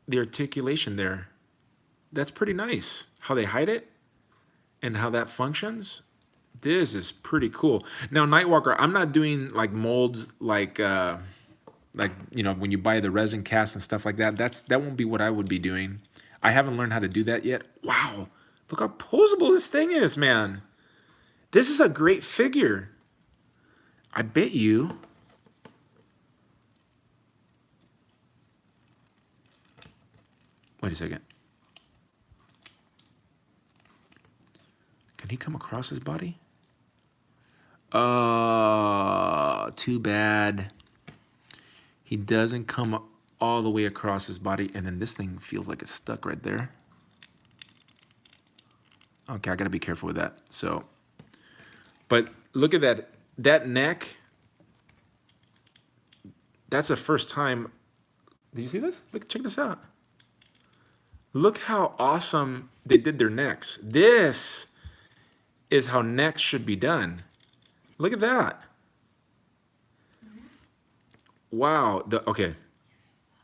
the articulation there. That's pretty nice. How they hide it and how that functions. This is pretty cool. Now, Nightwalker, I'm not doing like molds like you know, when you buy the resin cast and stuff like that. That won't be what I would be doing. I haven't learned how to do that yet. Wow, look how posable this thing is, man. This is a great figure. I bet you. Wait a second. Can he come across his body? Too bad. He doesn't come all the way across his body, and then this thing feels like it's stuck right there. Okay, I gotta be careful with that. So, but look at that neck. That's the first time. Did you see this? Look, check this out. Look how awesome they did their necks. This is how necks should be done. Look at that. Wow. Okay.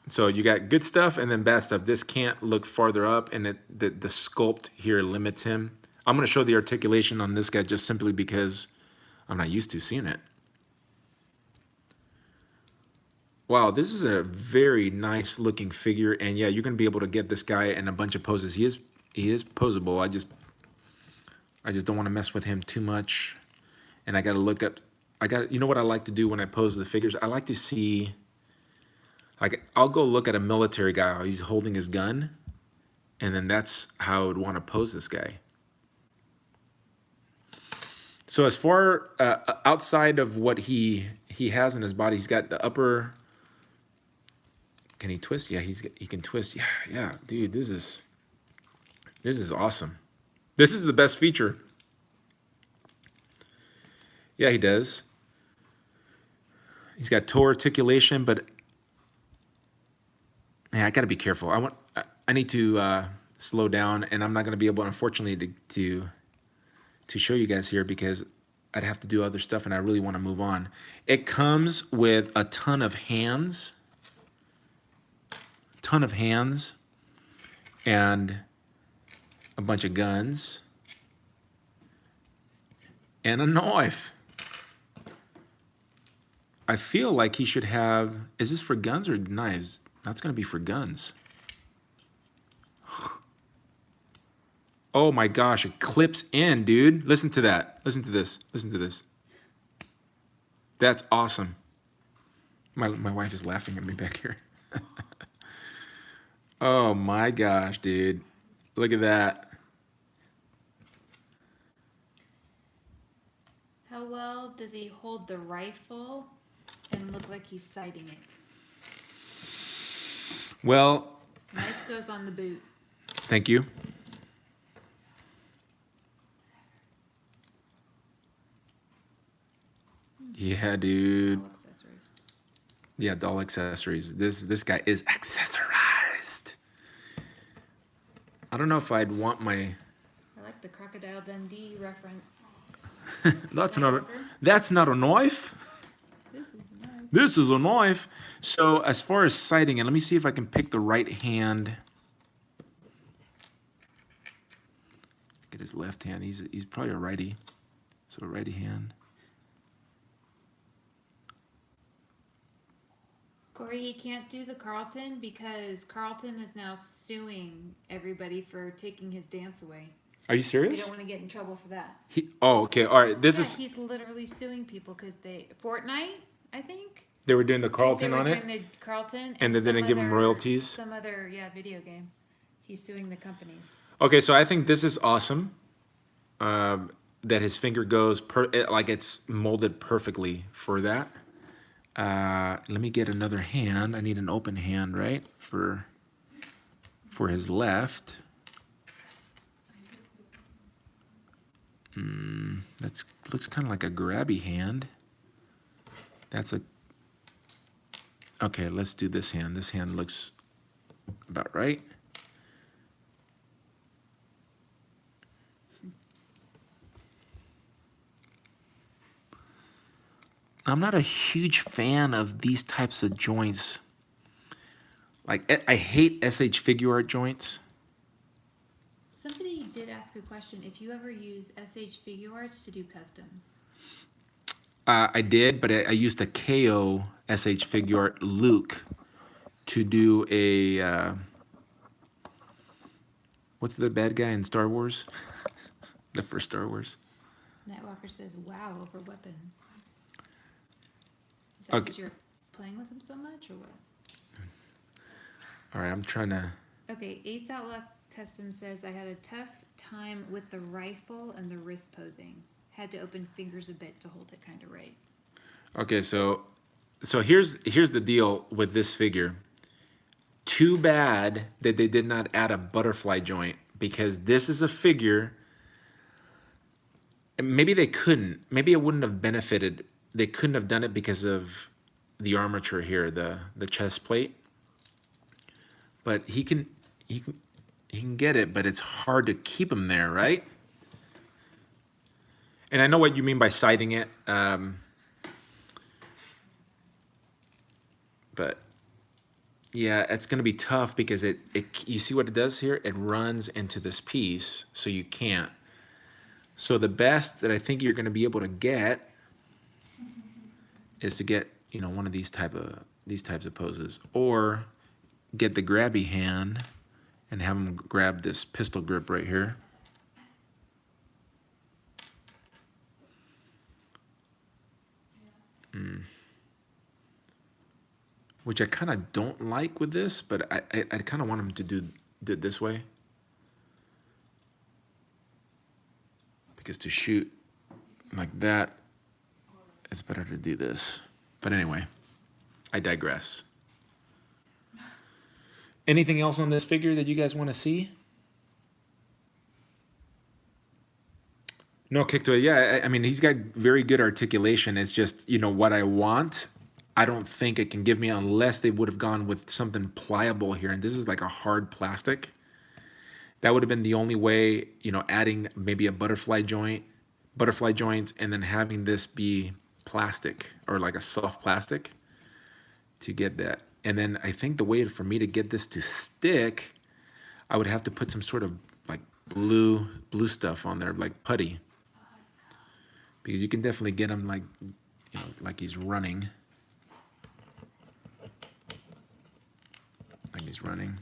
So you got good stuff and then bad stuff. This can't look farther up, and the sculpt here limits him. I'm going to show the articulation on this guy just simply because I'm not used to seeing it. Wow, this is a very nice looking figure, and yeah, you're going to be able to get this guy in a bunch of poses. He is posable. I just don't want to mess with him too much, and I got to look up. You know what I like to do when I pose the figures? I like to see. Like, I'll go look at a military guy how he's holding his gun, and then that's how I would want to pose this guy. So as far outside of what he has in his body, he's got the upper. Can he twist? Yeah, he can twist. Yeah, dude, this is awesome. This is the best feature. Yeah, he does. He's got toe articulation, but man, I got to be careful. I need to slow down, and I'm not going to be able, unfortunately, to show you guys here because I'd have to do other stuff, and I really want to move on. It comes with a ton of hands, and a bunch of guns, and a knife. I feel like he should have. Is this for guns or knives? That's going to be for guns. Oh my gosh, it clips in, dude. Listen to that. Listen to this. Listen to this. That's awesome. My wife is laughing at me back here. Oh my gosh, dude. Look at that. How well does he hold the rifle and look like he's sighting it? Well, Knife goes on the boot. Thank you. Yeah, dude. All accessories. Yeah, doll accessories. This guy is accessorized. I don't know if I'd want my. I like the Crocodile Dundee reference. That's not a knife. This is a knife. This is a knife. So as far as sighting it, let me see if I can pick the right hand. Get his left hand. He's probably a righty. So righty hand. Corey, he can't do the Carlton because Carlton is now suing everybody for taking his dance away. Are you We serious? don't want to get in trouble for that. Oh, okay. All right. This Yeah, is he's literally suing people because Fortnite, I think. they were doing the 'Cause Carlton they were on it, doing the Carlton, and they some didn't give him other- royalties. Some other video game. He's suing the companies. Okay, so I think this is awesome. That his finger goes like it's molded perfectly for that. Let me get another hand. I need an open hand, right? For his left. That looks kind of like a grabby hand. That's a... Okay, let's do this hand. This hand looks about right. I'm not a huge fan of these types of joints. Like, I hate SH figure art joints. Somebody did ask a question. If you ever use SH Figure Arts to do customs. I did, but I used a KO SH figure art Luke to do a... what's the bad guy in Star Wars? The first Star Wars. Nightwalker says, wow, over weapons. Is that Okay. because you're playing with them so much or what? All right, I'm trying to... Okay, Ace Outlaw Custom says, I had a tough time with the rifle and the wrist posing. Had to open fingers a bit to hold it kind of right. Okay, so here's the deal with this figure. Too bad that they did not add a butterfly joint, because this is a figure... Maybe they couldn't. Maybe it wouldn't have benefited. They couldn't have done it because of the armature here, the chest plate. But he can get it, but it's hard to keep him there, right? And I know what you mean by sighting it. But yeah, it's going to be tough because you see what it does here? It runs into this piece, so you can't. So the best that I think you're going to be able to get is to get, one of these types of poses, or get the grabby hand and have him grab this pistol grip right here. Which I kind of don't like with this, but I kind of want him to do it this way. Because to shoot like that, it's better to do this. But anyway, I digress. Anything else on this figure that you guys want to see? No kick to it. Yeah, I mean, he's got very good articulation. It's just, what I want, I don't think it can give me unless they would have gone with something pliable here. And this is like a hard plastic. That would have been the only way, adding maybe a butterfly joint, and then having this be plastic or like a soft plastic to get that. And then I think the way for me to get this to stick, I would have to put some sort of like blue stuff on there, like putty. Because you can definitely get him like, like he's running. Like he's running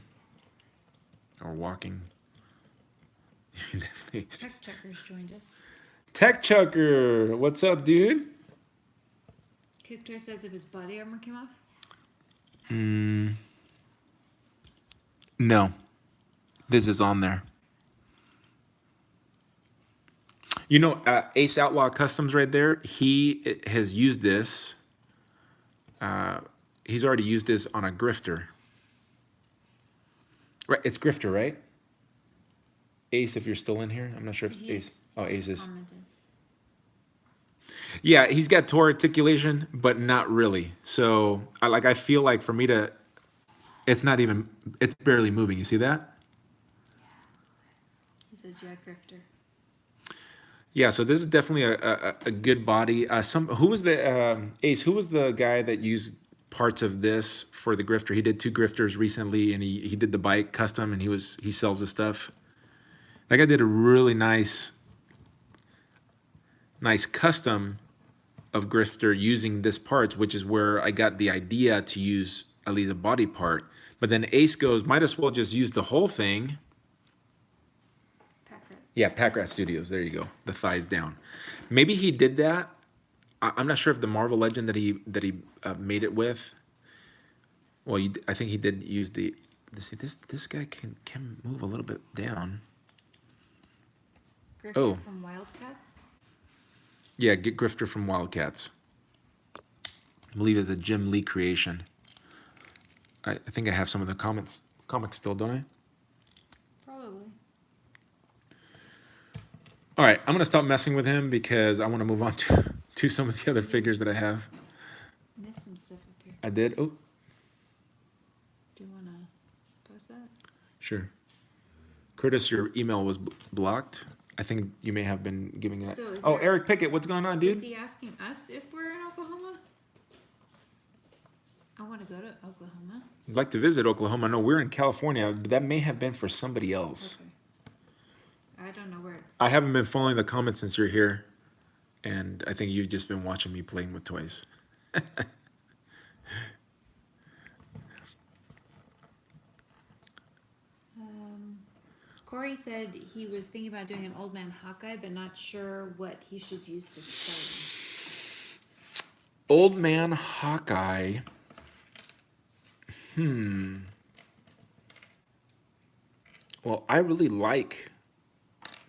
or walking. Tech Checkers joined us. Tech Chucker, what's up, dude? Kuktor says if his body armor came off. No, this is on there. Ace Outlaw Customs right there, he has used this. He's already used this on a grifter. Right, it's grifter, right? Ace, if you're still in here. I'm not sure if it's Ace. Oh, Ace is. Yeah, he's got toe articulation, but not really. So, I feel like for me to, it's barely moving. You see that? He's a jack grifter. Yeah, so this is definitely a good body. Who was the Ace? Who was the guy that used parts of this for the grifter? He did 2 grifters recently, and he did the bike custom, and he sells his stuff. That guy did a really nice custom of Grifter using this parts, which is where I got the idea to use at least a body part. But then Ace goes, might as well just use the whole thing. Yeah, Packrat Studios. There you go. The thighs down. Maybe he did that. I'm not sure if the Marvel Legend that he made it with. Well, I think he did use the. See, this guy can move a little bit down. Grifter from Wildcats. Yeah, get Grifter from Wildcats. I believe it's a Jim Lee creation. I think I have some of the comics still, don't I? Probably. All right, I'm gonna stop messing with him because I want to move on to some of the other figures that I have. Missed some stuff up here. I did. Oh, Do you want to post that? sure. Curtis, your email was blocked. I think you may have been giving it. So is Oh, there- Eric Pickett, what's going on, dude? Is he asking us if we're in Oklahoma? I want to go to Oklahoma. I'd like to visit Oklahoma. No, we're in California. But that may have been for somebody else. Okay. I don't know where. I haven't been following the comments since you're here, and I think you've just been watching me playing with toys. Corey said he was thinking about doing an Old Man Hawkeye, but not sure what he should use to start him. Old Man Hawkeye. Well, I really like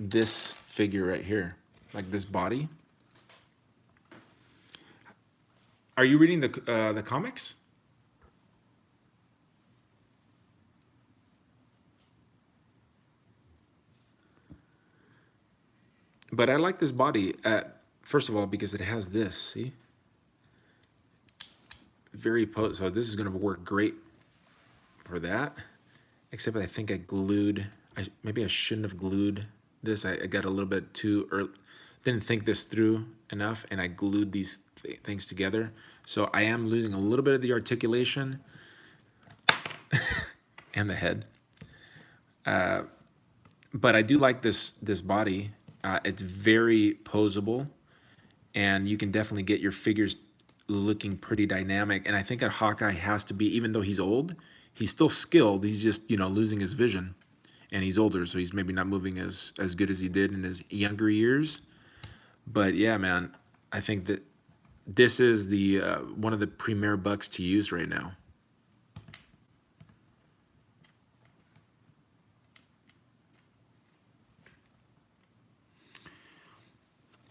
this figure right here, like this body. Are you reading the comics? But I like this body, first of all, because it has this, see? Very potent, so this is gonna work great for that. Except I think I glued, maybe I shouldn't have glued this. I got a little bit too early, didn't think this through enough, and I glued these things together. So I am losing a little bit of the articulation and the head. But I do like this body. It's very posable, and you can definitely get your figures looking pretty dynamic. And I think that Hawkeye has to be, even though he's old, he's still skilled. He's just, losing his vision, and he's older, so he's maybe not moving as good as he did in his younger years. But yeah, man, I think that this is the one of the premier bucks to use right now.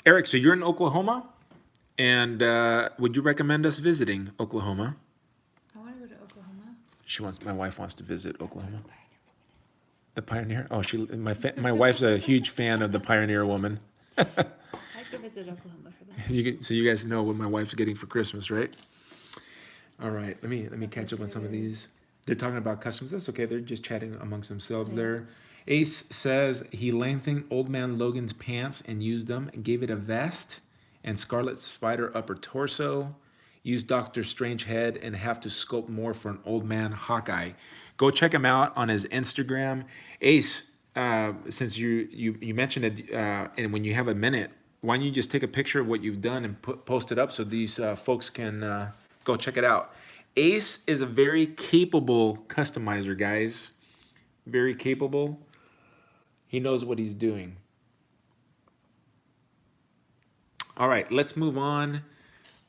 Eric, so you're in Oklahoma, and would you recommend us visiting Oklahoma? I want to go to Oklahoma. My wife wants to visit Oklahoma. The Pioneer. Oh, my wife's a huge fan of the Pioneer Woman. I could visit Oklahoma for that. So you guys know what my wife's getting for Christmas, right? All right, let me catch up on some of these. They're talking about customs. That's okay. They're just chatting amongst themselves there. Ace says he lengthened Old Man Logan's pants and used them and gave it a vest and Scarlet Spider upper torso. Used Doctor Strange head and have to sculpt more for an Old Man Hawkeye. Go check him out on his Instagram. Ace, since you mentioned it, and when you have a minute, why don't you just take a picture of what you've done and post it up so these folks can go check it out. Ace is a very capable customizer, guys. Very capable. He knows what he's doing. All right, let's move on.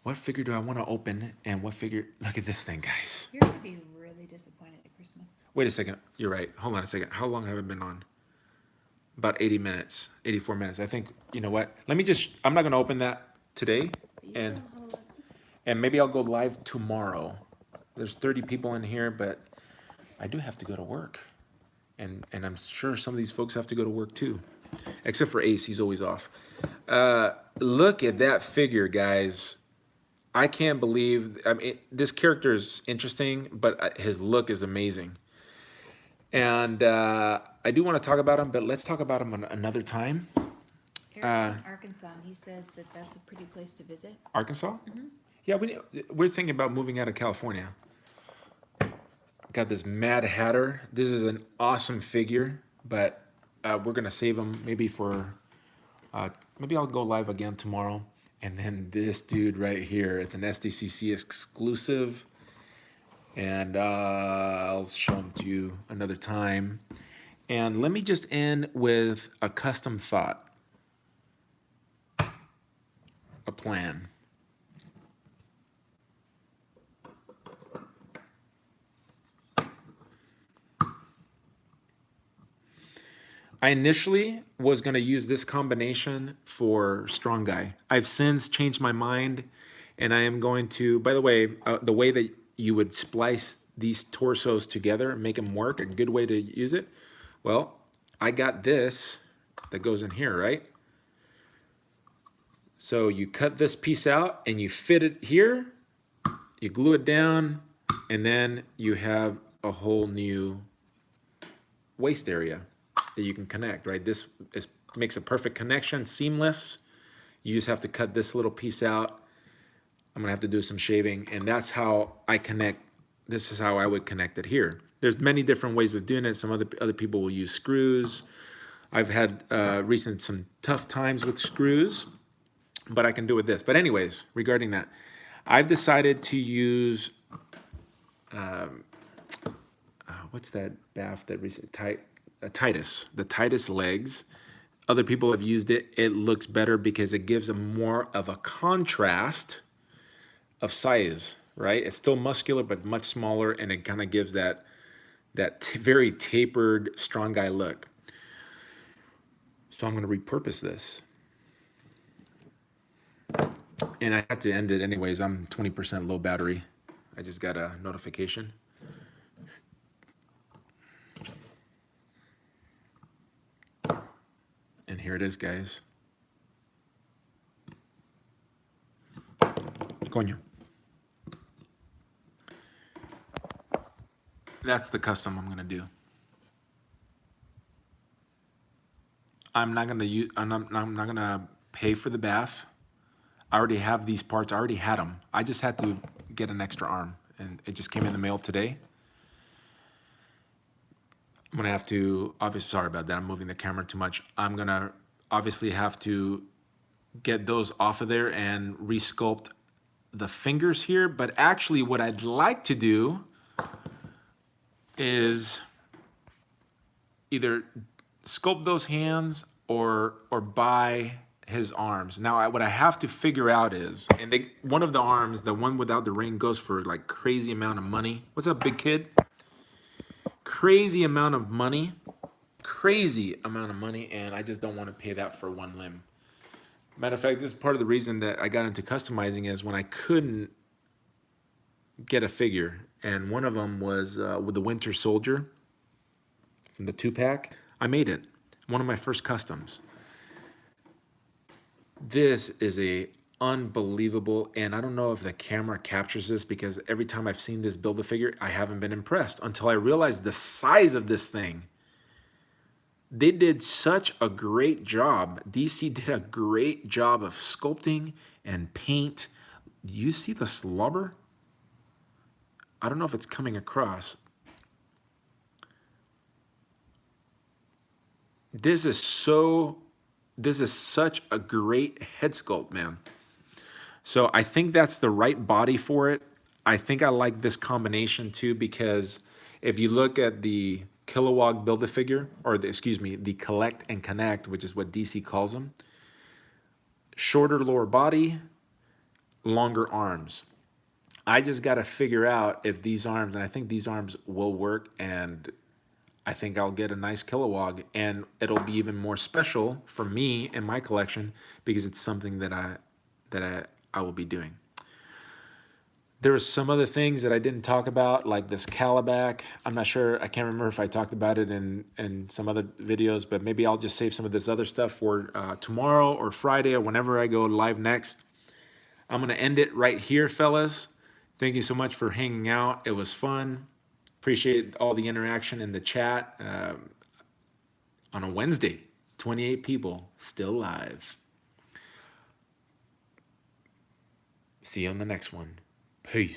What figure do I want to open, and what figure? Look at this thing, guys. You're going to be really disappointed at Christmas. Wait a second. You're right. Hold on a second. How long have I been on? About 80 minutes, 84 minutes. I think, you know what? Let me just, I'm not going to open that today. And maybe I'll go live tomorrow. There's 30 people in here, but I do have to go to work. And I'm sure some of these folks have to go to work too. Except for Ace, he's always off. Look at that figure, guys. I can't believe, this character is interesting, but his look is amazing. And I do want to talk about him, but let's talk about him another time. Eric's in Arkansas, and he says that that's a pretty place to visit. Arkansas? Mm-hmm. Yeah, we're thinking about moving out of California. Got this Mad Hatter. This is an awesome figure, but we're gonna save them maybe for, maybe I'll go live again tomorrow. And then this dude right here, it's an SDCC exclusive, and I'll show them to you another time. And let me just end with a custom thought, a plan. I initially was going to use this combination for strong guy. I've since changed my mind, and I am going to, by the way that you would splice these torsos together and make them work, a good way to use it. Well, I got this that goes in here, right? So you cut this piece out and you fit it here, you glue it down, and then you have a whole new waist area that you can connect, right? This makes a perfect connection, seamless. You just have to cut this little piece out. I'm gonna have to do some shaving, and that's how I connect. This is how I would connect it here. There's many different ways of doing it. Some other people will use screws. I've had some tough times with screws, but I can do it with this. But anyways, regarding that, I've decided to use, what's that BAF that recently, Titus, the Titus legs. Other people have used it. It looks better because it gives a more of a contrast of size, right? It's still muscular, but much smaller, and it kind of gives that very tapered, strong guy look. So I'm going to repurpose this. And I had to end it anyways. I'm 20% low battery. I just got a notification. And here it is, guys. Coño. That's the custom I'm gonna do. I'm not gonna pay for the BAF. I already have these parts. I already had them. I just had to get an extra arm, and it just came in the mail today. I'm gonna have to, obviously, sorry about that, I'm moving the camera too much. I'm gonna obviously have to get those off of there and resculpt the fingers here. But actually what I'd like to do is either sculpt those hands or buy his arms. Now what I have to figure out is, and one of the arms, the one without the ring, goes for like crazy amount of money. What's up, big kid? Crazy amount of money, and I just don't want to pay that for one limb. Matter of fact, this is part of the reason that I got into customizing, is when I couldn't get a figure, and one of them was with the Winter Soldier from the 2-pack. I made it, one of my first customs. This is a unbelievable, and I don't know if the camera captures this, because every time I've seen this Build-A-Figure, I haven't been impressed until I realized the size of this thing. They did such a great job. DC did a great job of sculpting and paint. Do you see the slobber? I don't know if it's coming across. This is such a great head sculpt, man. So I think that's the right body for it. I think I like this combination too, because if you look at the Kilowog Build-A-Figure, or the Collect and Connect, which is what DC calls them, shorter lower body, longer arms. I just got to figure out if these arms, and I think these arms will work, and I think I'll get a nice Kilowog, and it'll be even more special for me and my collection, because it's something that I will be doing. There were some other things that I didn't talk about, like this Calabac. I'm not sure, I can't remember if I talked about it in some other videos, but maybe I'll just save some of this other stuff for tomorrow or Friday or whenever I go live next. I'm gonna end it right here, fellas. Thank you so much for hanging out. It was fun. Appreciate all the interaction in the chat on a Wednesday. 28 people still live. See you on the next one. Peace.